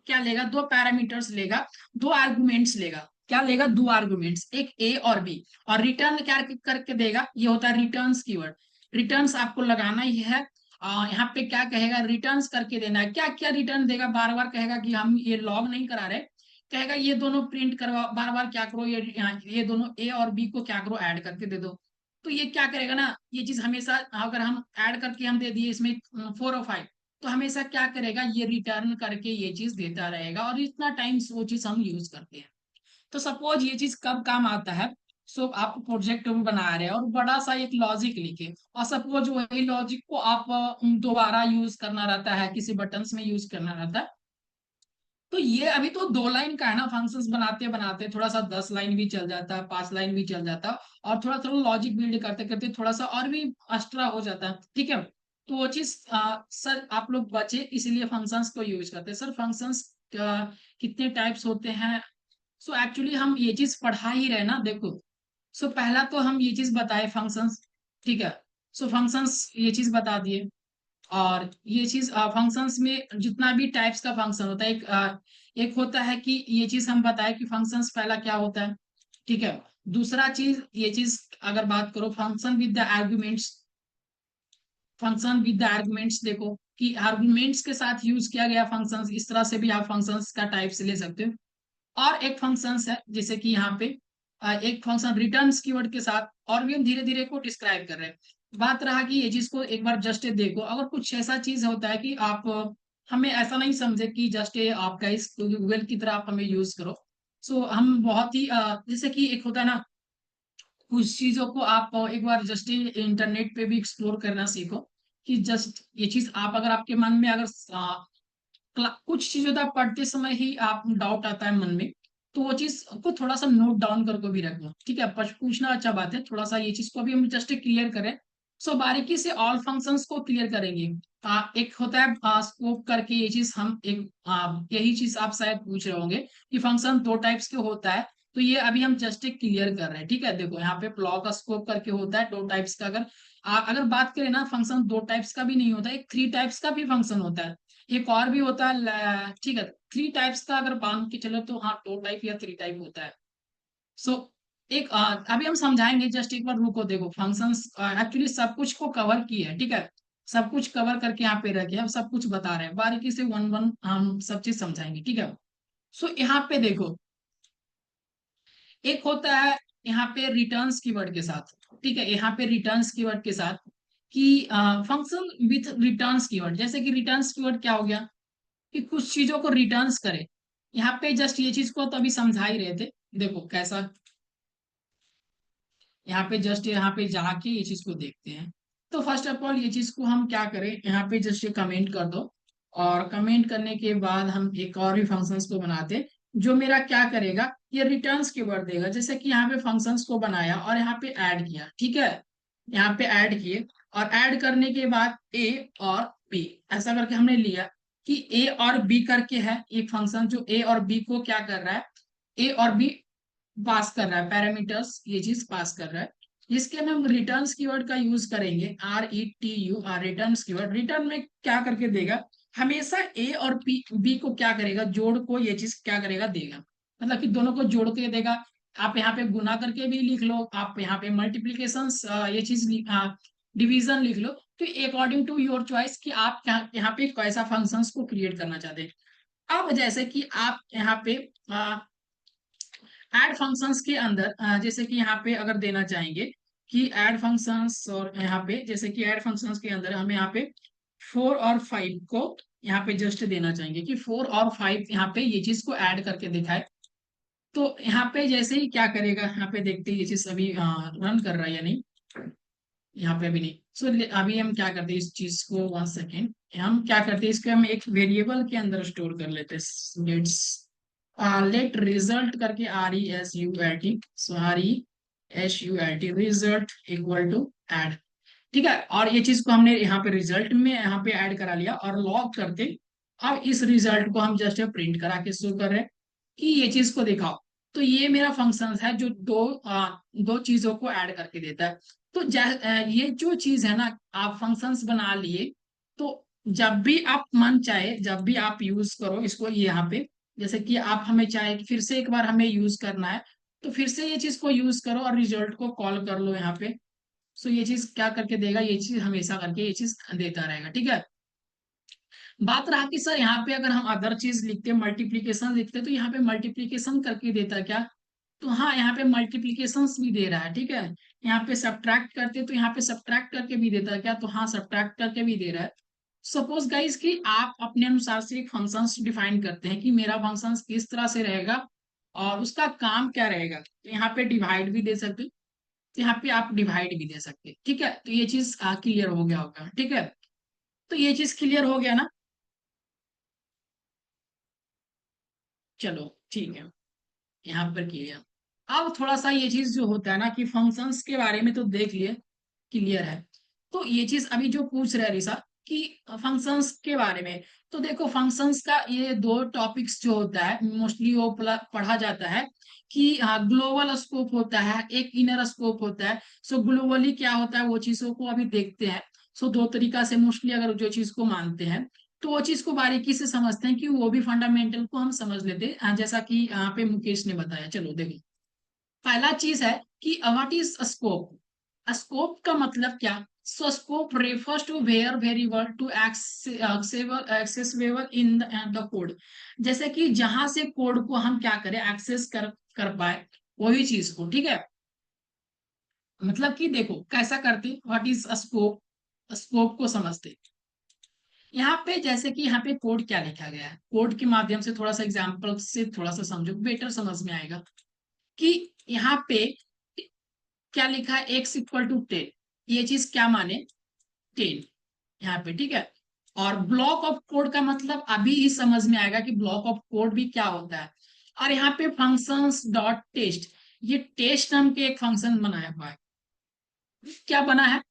क्या लेगा, दो पैरामीटर्स लेगा, दो आर्गुमेंट्स लेगा, क्या लेगा, दो आर्गुमेंट्स, एक ए और बी, और रिटर्न क्या करके देगा, ये होता है रिटर्न्स कीवर्ड। रिटर्न्स आपको लगाना ही है। यहाँ पे क्या कहेगा, रिटर्न्स करके देना है, क्या क्या रिटर्न देगा, बार बार कहेगा कि हम ये लॉग नहीं करा रहे, कहेगा ये दोनों प्रिंट करवा, बार बार क्या करो, ये दोनों ए और बी को क्या करो, ऐड करके दे दो। तो ये क्या करेगा ना, ये चीज हमेशा अगर हम ऐड करके हम दे दिए इसमें 4 और 5, तो हमेशा क्या करेगा, ये रिटर्न करके ये चीज देता रहेगा और इतना टाइम वो चीज हम यूज करते हैं। तो सपोज ये चीज कब काम आता है, सो आप प्रोजेक्ट बना रहे हैं और बड़ा सा एक लॉजिक लिखे, और सपोज वही लॉजिक को आप दोबारा यूज करना रहता है, किसी बटन्स में यूज करना रहता है। तो ये अभी तो 2 लाइन का है ना, फंक्शंस बनाते बनाते थोड़ा सा 10 लाइन भी चल जाता है, 5 लाइन भी चल जाता है, और थोड़ा थोड़ा लॉजिक बिल्ड करते करते थोड़ा सा और भी एक्स्ट्रा हो जाता है, ठीक है। तो वो चीज सर आप लोग बचे इसलिए फंक्शंस को यूज करते हैं। सर फंक्शंस कितने टाइप्स होते हैं, सो एक्चुअली हम ये चीज पढ़ा ही रहे ना, देखो। सो पहला तो हम ये चीज बताए फंक्शंस, ठीक है। सो फंक्शंस ये चीज बता दिए, और ये चीज फंक्शंस में जितना भी टाइप्स का फंक्शन होता है, एक होता है कि ये चीज हम बताए कि फंक्शंस पहला क्या होता है, ठीक है। दूसरा चीज, ये चीज अगर बात करो function with the arguments, function with the arguments, देखो कि आर्गुमेंट्स के साथ यूज किया गया फंक्शंस, इस तरह से भी आप फंक्शंस का टाइप से ले सकते हो। और एक फंक्शंस है जैसे कि यहाँ पे एक फंक्शन रिटर्न्स कीवर्ड के साथ, और भी हम धीरे धीरे को डिस्क्राइब कर रहे हैं। बात रहा कि ये चीज को एक बार जस्ट देखो, अगर कुछ ऐसा चीज होता है कि आप हमें ऐसा नहीं समझे कि जस्ट आपका इस गूगल की तरह आप हमें यूज करो। सो हम बहुत ही जैसे कि एक होता है ना, कुछ चीजों को आप एक बार जस्ट इंटरनेट पे भी एक्सप्लोर करना सीखो, कि जस्ट ये चीज आप अगर आपके मन में अगर कुछ चीज होता है पढ़ते समय ही आप डाउट आता है मन में, तो वो चीज को थोड़ा सा नोट डाउन करके भी रखना, ठीक है। पूछना अच्छा बात है, थोड़ा सा ये चीज को भी हम जस्ट क्लियर करें। सो बारीकी से ऑल फंक्शंस को क्लियर करेंगे। एक होता है स्कोप करके, ये चीज हम एक यही चीज आप शायद पूछ रहे होंगे कि फंक्शन दो टाइप्स के होता है। तो ये अभी हम जस्ट क्लियर कर रहे हैं, ठीक है। देखो यहाँ पे ब्लॉक स्कोप करके होता है दो टाइप्स का। अगर अगर बात करें ना, फंक्शन दो टाइप्स का भी नहीं होता, एक थ्री टाइप्स का भी फंक्शन होता है, एक और भी होता है ठीक है। थ्री टाइप्स का अगर मान के चलो तो हाँ, दो टाइप या थ्री टाइप होता है। सो एक अभी हम समझाएंगे, जस्ट एक बार रुको। देखो फंक्शंस एक्चुअली सब कुछ को कवर किए है, ठीक है। सब कुछ कवर करके यहाँ पे रखे, हम सब कुछ बता रहे हैं बारीकी से, वन वन हम सब चीज समझाएंगे, ठीक है। सो यहाँ पे देखो, एक होता है यहाँ पे रिटर्न्स कीवर्ड के साथ, ठीक है। यहाँ पे रिटर्न्स कीवर्ड के साथ कि फंक्शन विथ रिटर्न्स कीवर्ड, जैसे कि रिटर्न्स कीवर्ड क्या हो गया कि कुछ चीजों को रिटर्न्स करे। यहाँ पे जस्ट ये चीज को तो अभी समझा ही रहे थे, देखो कैसा। यहाँ पे जस्ट यहाँ पे जाके ये चीज को देखते हैं। तो फर्स्ट ऑफ ऑल ये चीज को हम क्या करें, यहाँ पे जस्ट ये कमेंट कर दो, और कमेंट करने के बाद हम एक और भी फंक्शंस को बनाते हैं, जो मेरा क्या करेगा, ये रिटर्न्स कीवर्ड देगा। जैसे कि यहाँ पे फंक्शंस को बनाया और यहाँ पे ऐड किया, ठीक है। यहाँ पे ऐड किए, और ऐड करने के बाद ए और बी ऐसा करके हमने लिया कि ए और बी करके है एक फंक्शन, जो ए और बी को क्या कर रहा है, ए और बी पास कर रहा है, पैरामीटर्स ये चीज पास कर रहा है। जिसके में हम रिटर्न्स कीवर्ड का यूज करेंगे, RETUR, रिटर्न्स कीवर्ड। रिटर्न में क्या करके देगा, हमेशा ए और बी को क्या करेगा, जोड़ को ये चीज क्या करेगा, देगा। मतलब कि दोनों को जोड़ के देगा। आप यहाँ पे गुना करके भी लिख लो, आप यहाँ पे मल्टीप्लीकेशन ये चीज डिवीजन लिख लो, तो अकॉर्डिंग टू योर चॉइस कि आप यहाँ पे कैसा फंक्शंस को क्रिएट करना चाहते हैं। अब जैसे कि आप यहाँ पे ऐड फंक्शंस के अंदर जैसे कि यहाँ पे अगर देना चाहेंगे कि ऐड फंक्शंस, और यहाँ पे जैसे कि ऐड फंक्शंस के अंदर हम यहाँ पे 4 और 5 को यहाँ पे जस्ट देना चाहेंगे कि 4 और 5 यहाँ पे ये चीज को ऐड करके दिखाए। तो यहाँ पे जैसे ही क्या करेगा, यहाँ पे देखते हैं ये चीज अभी रन कर रहा है या नहीं। यहाँ पे अभी नहीं। सो अभी हम क्या करते हैं, इस चीज को 1 सेकेंड, हम क्या करते हैं, इसको हम एक वेरिएबल के अंदर स्टोर कर लेते हैं। लेट रिजल्ट करके, RESULT, so RESULT, result equal to add, ठीक है। और ये चीज को हमने यहाँ पे रिजल्ट में यहाँ पे ऐड करा लिया, और लॉग करते। अब इस रिजल्ट को हम जस्ट प्रिंट करा के शो कर रहे हैं कि ये चीज को दिखाओ। तो ये मेरा फंक्शन है जो दो चीजों को ऐड करके देता है। तो ये जो चीज है ना, आप फंक्शंस बना लिए, तो जब भी आप मन चाहे, जब भी आप यूज करो इसको यहाँ पे, जैसे कि आप हमें चाहे कि फिर से एक बार हमें यूज करना है, तो फिर से ये चीज को यूज करो और रिजल्ट को कॉल कर लो यहाँ पे। सो ये चीज क्या करके देगा, ये चीज हमेशा करके ये चीज देता रहेगा, ठीक है। बात रहा कि सर यहाँ पे अगर हम अदर चीज लिखते, मल्टीप्लीकेशन लिखते, तो यहाँ पे मल्टीप्लीकेशन करके देता क्या, तो हाँ यहाँ पे मल्टीप्लीकेशन भी दे रहा है, ठीक है। यहाँ पे सब्ट्रैक्ट करते तो यहाँ पे सब्ट्रैक्ट करके भी देता है क्या, तो हाँ सब्ट्रैक्ट करके भी दे रहा है। सपोज गाइस कि आप अपने अनुसार से एक फंक्शन डिफाइन करते हैं कि मेरा फंक्शन किस तरह से रहेगा और उसका काम क्या रहेगा, तो यहाँ पे डिवाइड भी दे सकते, तो यहाँ पे आप डिवाइड भी दे सकते, ठीक है। तो ये चीज क्लियर हो गया होगा, ठीक है। तो ये चीज क्लियर हो गया ना, चलो ठीक है, यहाँ पर क्लियर। अब थोड़ा सा ये चीज जो होता है ना कि फंक्शंस के बारे में तो देख लिए, क्लियर है। तो ये चीज अभी जो पूछ रहे हैं ऋषा कि फंक्शंस के बारे में, तो देखो फंक्शंस का ये दो टॉपिक्स जो होता है मोस्टली वो पढ़ा जाता है कि ग्लोबल स्कोप होता है, एक इनर स्कोप होता है। सो ग्लोबली क्या होता है वो चीजों को अभी देखते हैं। सो दो तरीका से मोस्टली अगर जो चीज को मानते हैं, तो वो चीज को बारीकी से समझते हैं कि वो भी फंडामेंटल को हम समझ लेते हैं, जैसा कि यहाँ पे मुकेश ने बताया। चलो देखो, पहला चीज है कि व्हाट इज स्कोप। स्कोप का मतलब क्या। So scope refers to where variable to accessible in the code. जैसे कि जहां से कोड को हम क्या करें, एक्सेस कर पाए, वही चीज को, ठीक है। मतलब कि देखो कैसा करते, व्हाट इज स्कोप, स्कोप को समझते। यहाँ पे जैसे कि यहाँ पे कोड क्या लिखा गया है, कोड के माध्यम से थोड़ा सा एग्जांपल से थोड़ा सा समझो, बेटर समझ में आएगा। कि यहाँ पे क्या लिखा है, एक्स इक्वल टू 10। ये चीज क्या माने, 10 यहाँ पे, ठीक है। और ब्लॉक ऑफ कोड का मतलब अभी ही समझ में आएगा कि ब्लॉक ऑफ कोड भी क्या होता है। और यहाँ पे फंक्शंस डॉट टेस्ट, ये टेस्ट नाम के एक फंक्शन बनाया हुआ है। क्या बना है,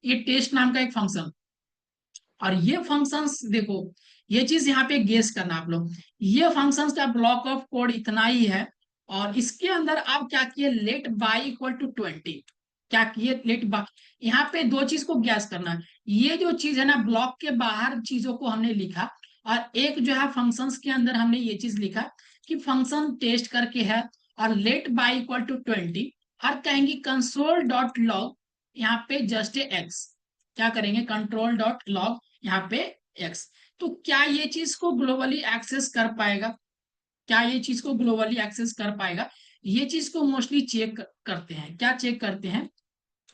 ये टेस्ट नाम का एक फंक्शन। और ये फंक्शंस देखो, ये चीज यहाँ पे गेस करना आप लोग, ये फंक्शंस का ब्लॉक ऑफ कोड इतना ही है। और इसके अंदर आप क्या किए, लेट बाई इक्वल टू 20, क्या किए, लेट बाई। यहाँ पे दो चीज को गैस करना है। ये जो चीज है ना, ब्लॉक के बाहर चीजों को हमने लिखा, और एक जो है फंक्शंस के अंदर हमने ये चीज लिखा कि फंक्शन टेस्ट करके है, और लेट बाई इक्वल टू 20। और कहेंगे कंसोल डॉट लॉग, यहाँ पे जस्ट एक्स, क्या करेंगे, कंट्रोल डॉट लॉग यहाँ पे एक्स। तो क्या ये चीज को ग्लोबली एक्सेस कर पाएगा, क्या ये चीज को ग्लोबली एक्सेस कर पाएगा। ये चीज को मोस्टली चेक करते हैं, क्या चेक करते हैं,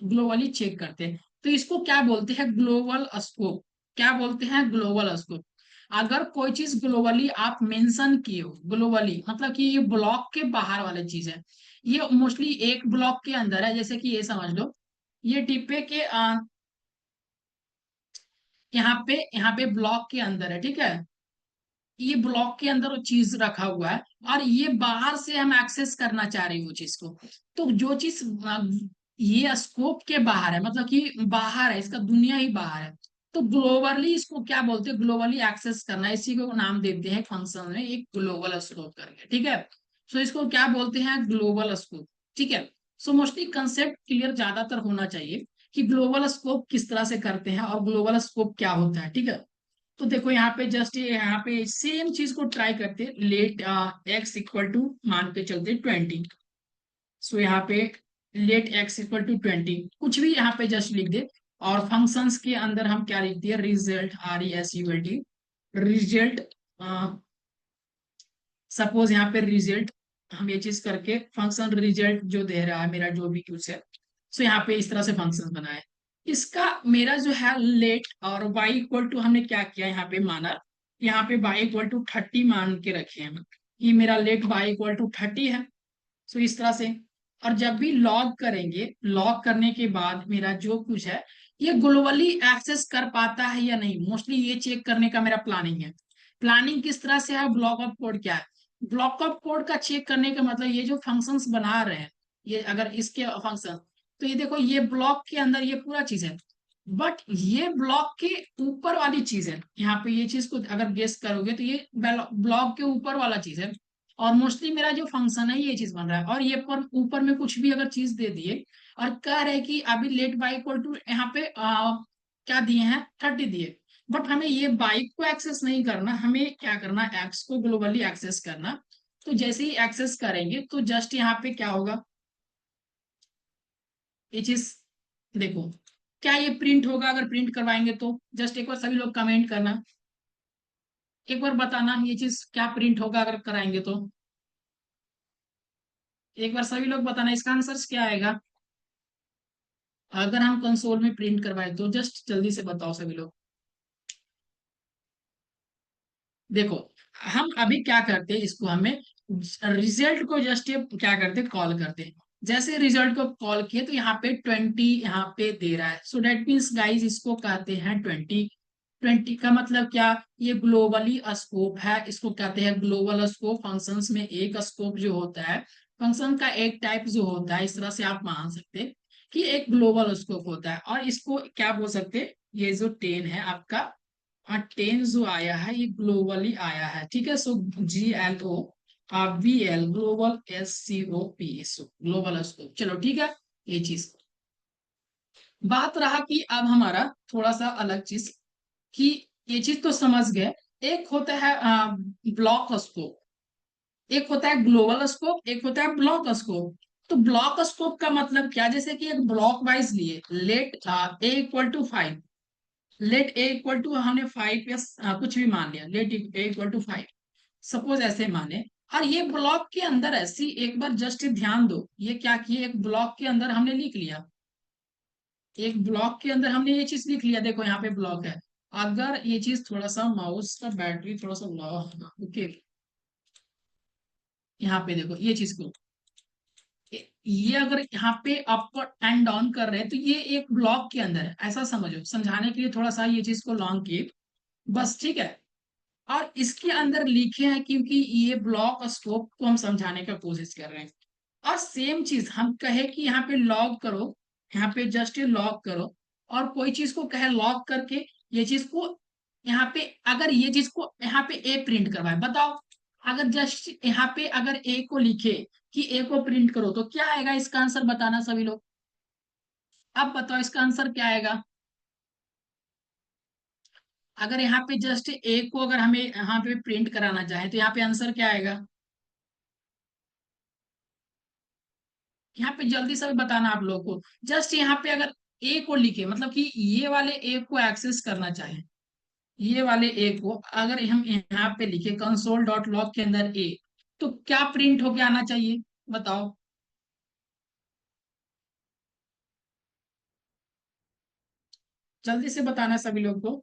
ग्लोबली चेक करते हैं। तो इसको क्या बोलते हैं, ग्लोबल स्कोप। क्या बोलते हैं, ग्लोबल स्कोप। अगर कोई चीज ग्लोबली आप मेंशन किए हो, ग्लोबली मतलब कि ये ब्लॉक के बाहर वाली चीज है, ये मोस्टली एक ब्लॉक के अंदर है। जैसे कि ये समझ लो, ये डिब्बे के यहाँ पे ब्लॉक के अंदर है, ठीक है। ये ब्लॉक के अंदर वो चीज रखा हुआ है, और ये बाहर से हम एक्सेस करना चाह रहे हैं वो चीज को। तो जो चीज ये स्कोप के बाहर है, मतलब कि बाहर है, इसका दुनिया ही बाहर है। तो ग्लोबली इसको क्या बोलते हैं, ग्लोबली एक्सेस करना, इसी को नाम देते हैं फंक्शन में एक ग्लोबल स्कोप करके, ठीक है। सो इसको क्या बोलते हैं, ग्लोबल स्कोप, ठीक है। सो मोस्टली कंसेप्ट क्लियर ज्यादातर होना चाहिए कि ग्लोबल स्कोप किस तरह से करते हैं और ग्लोबल स्कोप क्या होता है, ठीक है। तो देखो यहाँ पे जस्ट ये यहाँ पे सेम चीज को ट्राई करते, लेट एक्स इक्वल टू मान के चलते 20। सो यहाँ पे लेट एक्स इक्वल टू 20, कुछ भी यहाँ पे जस्ट लिख दे। और फंक्शंस के अंदर हम क्या लिख दिए, रिजल्ट, RESULT, रिजल्ट। सपोज यहाँ पे रिजल्ट, हम ये चीज करके फंक्शन रिजल्ट जो दे रहा है मेरा जो भी कुछ है, सो यहाँ पे इस तरह से फंक्शन बनाए। इसका मेरा जो है लेट और y इक्वल टू हमने क्या किया, यहाँ पे माना, यहाँ पे y इक्वल टू 30 मान के रखे हैं, कि मेरा लेट y इक्वल टू 30 है। सो इस तरह से। और जब भी लॉग करेंगे, लॉग करने के बाद मेरा जो कुछ है, ये ग्लोबली एक्सेस कर पाता है या नहीं, मोस्टली ये चेक करने का मेरा प्लानिंग है। प्लानिंग किस तरह से है, ब्लॉक ऑफ कोड क्या है। ब्लॉक ऑफ कोड का चेक करने का मतलब ये जो फंक्शंस बना रहे हैं, ये अगर इसके फंक्शन, तो ये देखो ये ब्लॉक के अंदर ये पूरा चीज है, बट ये ब्लॉक के ऊपर वाली चीज है। यहाँ पे ये चीज को अगर गेस करोगे तो ये ब्लॉक के ऊपर वाला चीज है। और मोस्टली मेरा जो फंक्शन है ये चीज बन रहा है, और ये पर ऊपर में कुछ भी अगर चीज दे दिए, और कह रहे कि अभी लेट बाई इक्वल टू यहाँ पे क्या दिए हैं, 30 दिए। बट हमें ये बाइक को एक्सेस नहीं करना, हमें क्या करना, एक्स को ग्लोबली एक्सेस करना। तो जैसे ही एक्सेस करेंगे तो जस्ट यहाँ पे क्या होगा, ये चीज देखो, क्या ये प्रिंट होगा, अगर प्रिंट करवाएंगे तो जस्ट एक बार सभी लोग कमेंट करना, एक बार बताना ये चीज क्या प्रिंट होगा अगर कराएंगे तो। एक बार सभी लोग बताना इसका आंसर क्या आएगा, अगर हम कंसोल में प्रिंट करवाए तो जस्ट जल्दी से बताओ सभी लोग। देखो हम अभी क्या करते हैं, इसको हमें रिजल्ट को जस्ट ये क्या करते, कॉल करते हैं। जैसे रिजल्ट को कॉल किए तो यहाँ पे 20 यहाँ पे दे रहा है, सो डेट मीन्स गाइस इसको कहते हैं 20। 20 का मतलब क्या, ये ग्लोबली स्कोप है, इसको कहते हैं ग्लोबल स्कोप। फंक्शंस में एक स्कोप जो होता है, फंक्शन का एक टाइप जो होता है, इस तरह से आप मान सकते हैं कि एक ग्लोबल स्कोप होता है। और इसको क्या बोल सकते हैं, ये जो 10 है आपका, हाँ 10 जो आया है ये ग्लोबली आया है, ठीक है। सो GLO VL, ग्लोबल SCOP, सो ग्लोबल स्कोप। चलो ठीक है, ये चीज बात रहा कि अब हमारा थोड़ा सा अलग चीज, कि ये चीज तो समझ गए। एक होता है ब्लॉक स्कोप, एक होता है ग्लोबल स्कोप, एक होता है ब्लॉक स्कोप। तो ब्लॉक स्कोप का मतलब क्या, जैसे कि एक ब्लॉक वाइज लिए, let a equal to 5, let a equal to हमने 5 या कुछ भी मान लिया, let a equal to 5, suppose ऐसे माने। और ये ब्लॉक के अंदर ऐसी, एक बार जस्ट ध्यान दो, ये क्या किए, एक ब्लॉक के अंदर हमने लिख लिया, एक ब्लॉक के अंदर हमने ये चीज लिख लिया, देखो यहाँ पे ब्लॉक है। अगर ये चीज थोड़ा सा, माउस का बैटरी थोड़ा सा लो, ओके, यहाँ पे देखो ये चीज को, ये अगर यहाँ पे अप एंड डाउन कर रहे हैं तो ये एक ब्लॉक के अंदर है, ऐसा समझो, समझाने के लिए थोड़ा सा ये चीज को लॉन्ग की बस, ठीक है। और इसके अंदर लिखे हैं क्योंकि ये ब्लॉक स्कोप को हम समझाने का कोशिश कर रहे हैं। और सेम चीज हम कहे कि यहाँ पे लॉग करो, यहाँ पे जस्ट लॉग करो, और कोई चीज को कहे लॉग करके ये चीज को यहाँ पे, अगर ये चीज को यहाँ पे ए प्रिंट करवाए, बताओ, अगर जस्ट यहाँ पे अगर ए को लिखे कि ए को प्रिंट करो तो क्या आएगा, इसका आंसर बताना सभी लोग, अब बताओ इसका आंसर क्या आएगा। अगर यहाँ पे जस्ट ए को अगर हमें यहाँ पे प्रिंट कराना चाहे तो यहाँ पे आंसर क्या आएगा, यहाँ पे जल्दी से बताना आप लोगों को। जस्ट यहाँ पे अगर ए को लिखे, मतलब कि ये वाले ए को एक्सेस करना चाहे, ये वाले ए को अगर हम यहाँ पे लिखे कंसोल डॉट लॉग के अंदर ए, तो क्या प्रिंट होके आना चाहिए, बताओ, जल्दी से बताना सभी लोग को,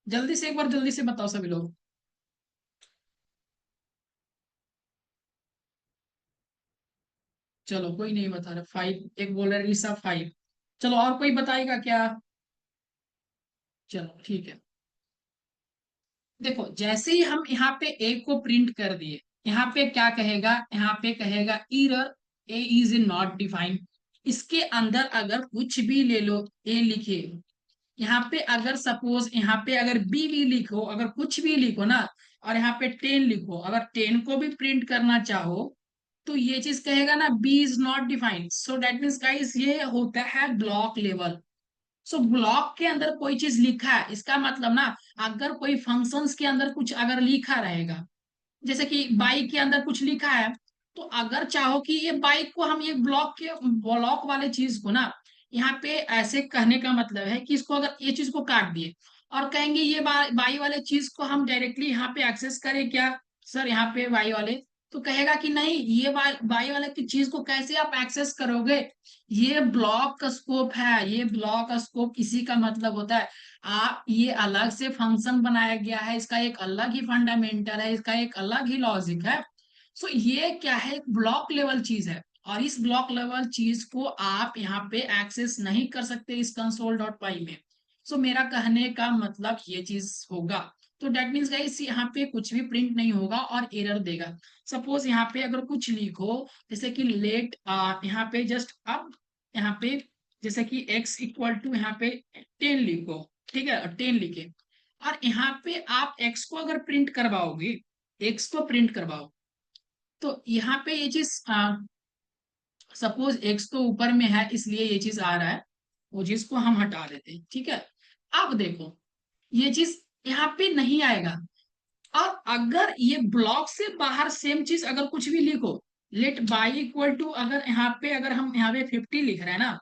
जल्दी से, एक बार जल्दी से बताओ सभी लोग। चलो कोई नहीं बता रहा, 5, एक बोल रहा रिसा 5, चलो और कोई बताएगा क्या, चलो ठीक है। देखो जैसे ही हम यहाँ पे ए को प्रिंट कर दिए, यहाँ पे क्या कहेगा, यहाँ पे कहेगा error, A is not defined. इसके अंदर अगर कुछ भी ले लो, ए लिखे, यहाँ पे अगर सपोज यहाँ पे अगर बी भी लिखो, अगर कुछ भी लिखो ना, और यहाँ पे 10 लिखो, अगर 10 को भी प्रिंट करना चाहो, तो ये चीज कहेगा ना b is not defined, so that means guys ये होता है ब्लॉक लेवल। सो ब्लॉक के अंदर कोई चीज लिखा है, इसका मतलब ना, अगर कोई फंक्शंस के अंदर कुछ अगर लिखा रहेगा, जैसे कि बाइक के अंदर कुछ लिखा है, तो अगर चाहो कि ये बाइक को हम ये ब्लॉक के, ब्लॉक वाले चीज को ना, यहाँ पे ऐसे कहने का मतलब है कि इसको अगर ये चीज को काट दिए और कहेंगे ये बाई वाले चीज को हम डायरेक्टली यहाँ पे एक्सेस करें क्या, सर यहाँ पे बाई वाले, तो कहेगा कि नहीं, ये बाई वाले की चीज को कैसे आप एक्सेस करोगे, ये ब्लॉक का स्कोप है, ये ब्लॉक का स्कोप इसी का मतलब होता है। आप ये अलग से फंक्शन बनाया गया है, इसका एक अलग ही फंडामेंटल है, इसका एक अलग ही लॉजिक है। सो ये क्या है, एक ब्लॉक लेवल चीज है, और इस ब्लॉक लेवल चीज को आप यहाँ पे एक्सेस नहीं कर सकते इस कंसोल डॉट पाई में। सो मेरा कहने का मतलब ये चीज होगा। तो डेट मीन्स गाइस यहाँ पे कुछ भी प्रिंट नहीं होगा और एरर देगा। सपोज यहाँ पे अगर कुछ लिखो, जैसे कि लेट, यहाँ पे जस्ट अब यहाँ पे जैसे कि x इक्वल टू यहाँ पे 10 लिखो, ठीक है, और 10 लिखे, और यहाँ पे आप x को अगर प्रिंट करवाओगे, x को प्रिंट करवाओ, तो यहाँ पे ये चीज, सपोज x तो ऊपर में है इसलिए ये चीज आ रहा है, वो चीज को हम हटा देते हैं, ठीक है। अब देखो ये चीज यहाँ पे नहीं आएगा। अब अगर ये ब्लॉक से बाहर सेम चीज अगर कुछ भी लिखो, लेट बाई इक्वल टू, अगर यहाँ पे अगर हम यहाँ पे 50 लिख रहे हैं ना,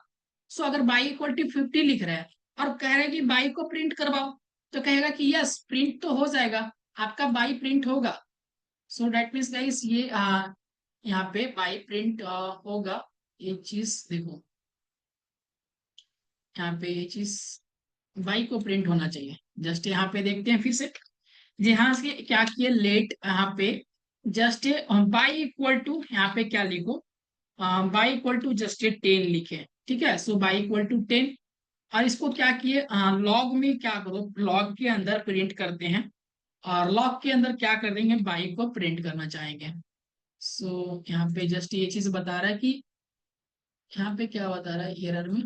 सो अगर बाई इक्वल टू 50 लिख रहे हैं और कह रहे हैं कि बाई को प्रिंट करवाओ, तो कहेगा कि यस प्रिंट तो हो जाएगा, आपका बाई प्रिंट होगा। सो डेट मीन्स गाइस ये यहाँ पे बाई प्रिंट होगा, ये चीज देखो, यहाँ पे ये चीज बाई को प्रिंट होना चाहिए। जस्ट यहाँ पे देखते हैं फिर से, यहाँ से क्या किए, लेट यहाँ पे जस्ट बाई इक्वल टू, यहाँ पे क्या लिखो, बाई इक्वल टू जस्ट 10 लिखे, ठीक है। सो बाई इक्वल टू 10, और इसको क्या किए, लॉग में क्या करो, लॉग के अंदर प्रिंट करते हैं, और लॉग के अंदर क्या कर देंगे, बाई को प्रिंट करना चाहेंगे। सो यहाँ पे जस्ट ये चीज बता रहा है कि, यहाँ पे क्या बता रहा है एरर में,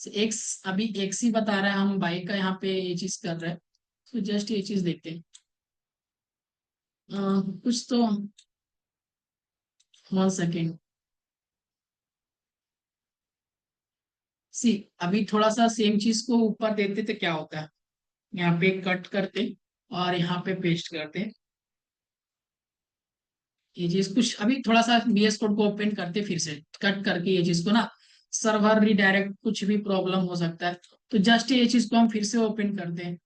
एक्स, अभी एक्स ही बता रहा है, हम बाई का यहाँ पे ये चीज कर रहे हैं। तो जस्ट ये चीज देखते हैं, कुछ तो, 1 सेकेंड, सी, अभी थोड़ा सा सेम चीज को ऊपर देते तो क्या होता है, यहाँ पे कट करते, और यहाँ पे पेस्ट करते हैं ये चीज। कुछ अभी थोड़ा सा VS कोड को ओपन करते फिर से कट करके ये चीज को ना, सर्वर रिडायरेक्ट कुछ भी प्रॉब्लम हो सकता है। तो जस्ट ये चीज को हम फिर से ओपन करते हैं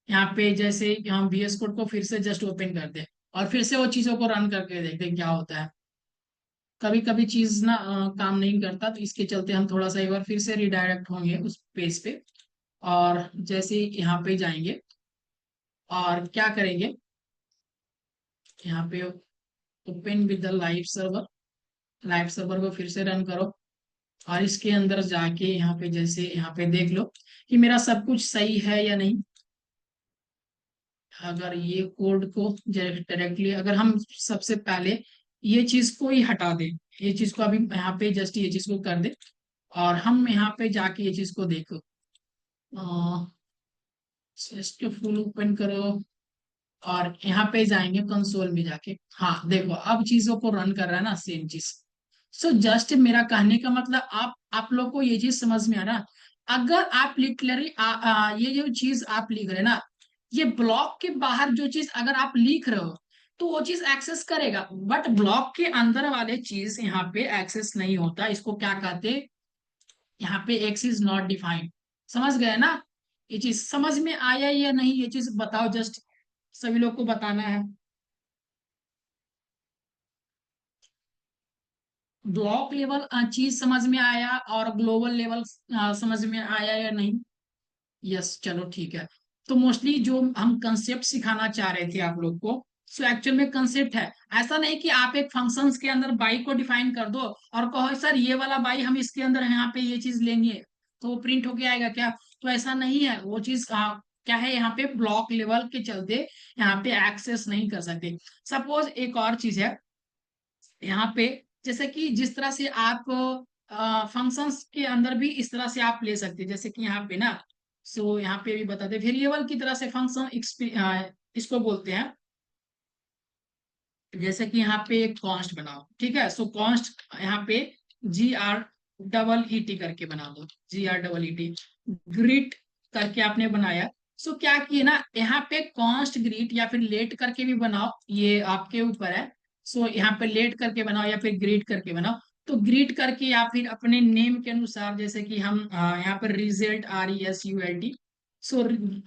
यहाँ पे, जैसे हम VS कोड को फिर से जस्ट ओपन करते हैं और फिर से वो चीजों को रन करके देखते हैं क्या होता है। कभी कभी चीज ना काम नहीं करता, तो इसके चलते हम थोड़ा सा एक बार फिर से रिडायरेक्ट होंगे उस पेज पे। और जैसे यहाँ पे जाएंगे और क्या करेंगे, यहाँ पे open with the live server को फिर से रन करो। और इसके अंदर जाके यहाँ पे जैसे यहाँ पे देख लो कि मेरा सब कुछ सही है या नहीं। अगर ये कोड को डायरेक्टली अगर हम सबसे पहले ये चीज को ही हटा दें, ये चीज को अभी यहाँ पे जस्ट ये चीज को कर दे और हम यहाँ पे जाके ये चीज को देखो, इसको फुल ओपन करो और यहाँ पे जाएंगे कंसोल में जाके। हाँ देखो अब चीजों को रन कर रहा है ना सेम चीज। सो जस्ट मेरा कहने का मतलब आप लोग को ये चीज समझ में आ रहा। अगर आप लिटरली ये जो चीज आप लिख रहे हैं ना, ये ब्लॉक के बाहर जो चीज अगर आप लिख रहे हो तो वो चीज एक्सेस करेगा, बट ब्लॉक के अंदर वाले चीज यहाँ पे एक्सेस नहीं होता। इसको क्या कहते हैं, यहाँ पे एक्स इज नॉट डिफाइंड। समझ गए ना। ये चीज समझ में आया या नहीं, ये चीज बताओ जस्ट, सभी लोग को बताना है। ब्लॉक लेवल चीज समझ में आया और ग्लोबल लेवल समझ में आया या नहीं। यस चलो ठीक है। तो मोस्टली जो हम कंसेप्ट सिखाना चाह रहे थे आप लोग को, सो एक्चुअल में कंसेप्ट है। ऐसा नहीं कि आप एक फंक्शंस के अंदर बाई को डिफाइन कर दो और कहो सर ये वाला बाई हम इसके अंदर यहाँ पे ये चीज लेंगे तो वो प्रिंट होके आएगा क्या। तो ऐसा नहीं है, वो चीज क्या है, यहाँ पे ब्लॉक लेवल के चलते यहाँ पे एक्सेस नहीं कर सकते। सपोज एक और चीज है यहाँ पे, जैसे कि जिस तरह से आप फंक्शंस के अंदर भी इस तरह से आप ले सकते हैं, जैसे कि यहाँ पे ना, सो यहाँ पे भी बताते वेरिएबल की तरह से फंक्शन इसको बोलते हैं। जैसे कि यहाँ पे एक कॉन्स्ट बनाओ, ठीक है। सो कॉन्स्ट यहाँ पे GR EE करके बना दो, GR EE ग्रीट करके आपने बनाया। सो क्या किए ना, यहाँ पे कॉन्स्ट ग्रीट या फिर लेट करके भी बनाओ, ये आपके ऊपर है। सो यहाँ पे लेट करके बनाओ या फिर ग्रीट करके बनाओ। तो ग्रीट करके या फिर अपने नेम के अनुसार, जैसे कि हम यहाँ पर रिजल्ट RESULT, सो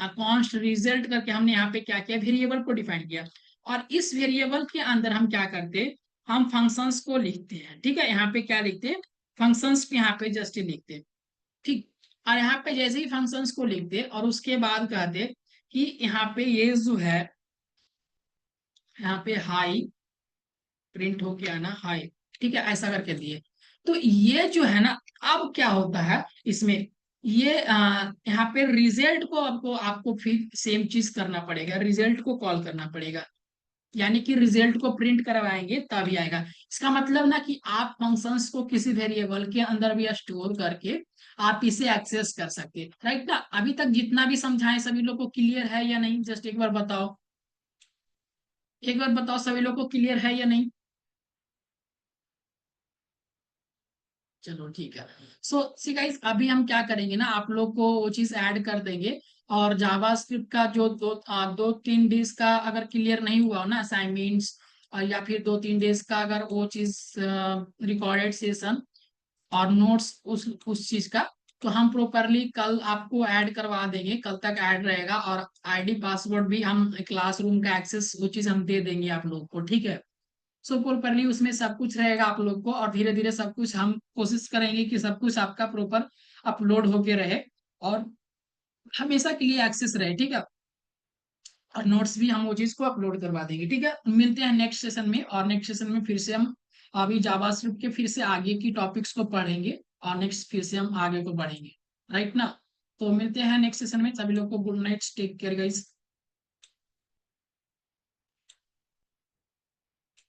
कॉन्स्ट रिजल्ट करके हमने यहाँ पे क्या किया, वेरिएबल को डिफाइन किया। और इस वेरिएबल के अंदर हम क्या करते हैं, हम फंक्शंस को लिखते हैं। ठीक है, यहाँ पे क्या लिखते हैं, फंक्शंस पे यहाँ पे जस्ट लिखते हैं। ठीक। और यहाँ पे जैसे ही फंक्शंस को लिखते हैं और उसके बाद कहते हैं कि यहाँ पे ये जो है, यहाँ पे हाई प्रिंट हो गया ना हाई, ठीक है, ऐसा करके दिए। तो ये जो है ना, अब क्या होता है इसमें, ये यहाँ पे रिजल्ट को आपको आपको फिर सेम चीज करना पड़ेगा, रिजल्ट को कॉल करना पड़ेगा। यानी कि रिजल्ट को प्रिंट करवाएंगे तभी आएगा। इसका मतलब ना कि आप फंक्शंस को किसी वेरिएबल के अंदर भी स्टोर करके आप इसे एक्सेस कर सकते हैं, राइट ना। अभी तक जितना भी समझाएं सभी लोग को क्लियर है या नहीं, जस्ट एक बार बताओ, एक बार बताओ सभी लोग को क्लियर है या नहीं। चलो ठीक है। सो सी गाइस, अभी हम क्या करेंगे ना, आप लोग को वो चीज ऐड कर देंगे। और जावा स्क्रिप्ट का जो 2-3 डेज का अगर क्लियर नहीं हुआ हो ना असाइनमेंट्स, या फिर 2-3 डेज का अगर वो चीज रिकॉर्डेड सेशन और नोट्स उस चीज का, तो हम प्रॉपरली कल आपको ऐड करवा देंगे, कल तक ऐड रहेगा। और ID पासवर्ड भी हम क्लासरूम का एक्सेस वो चीज हम दे देंगे आप लोग को, ठीक है। सो प्रॉपरली उसमें सब कुछ रहेगा आप लोग को, और धीरे धीरे सब कुछ हम कोशिश करेंगे कि सब कुछ आपका प्रॉपर अपलोड होके रहे और हमेशा के लिए एक्सेस रहे, ठीक है। और नोट्स भी हम वो चीज को अपलोड करवा देंगे, ठीक है। मिलते हैं नेक्स्ट सेशन में, और नेक्स्ट सेशन में फिर से हम अभी जावास्क्रिप्ट के फिर से आगे की टॉपिक्स को पढ़ेंगे और नेक्स्ट फिर से हम आगे को बढ़ेंगे, राइट ना। तो मिलते हैं नेक्स्ट सेशन में, सभी लोग को good night, take care guys.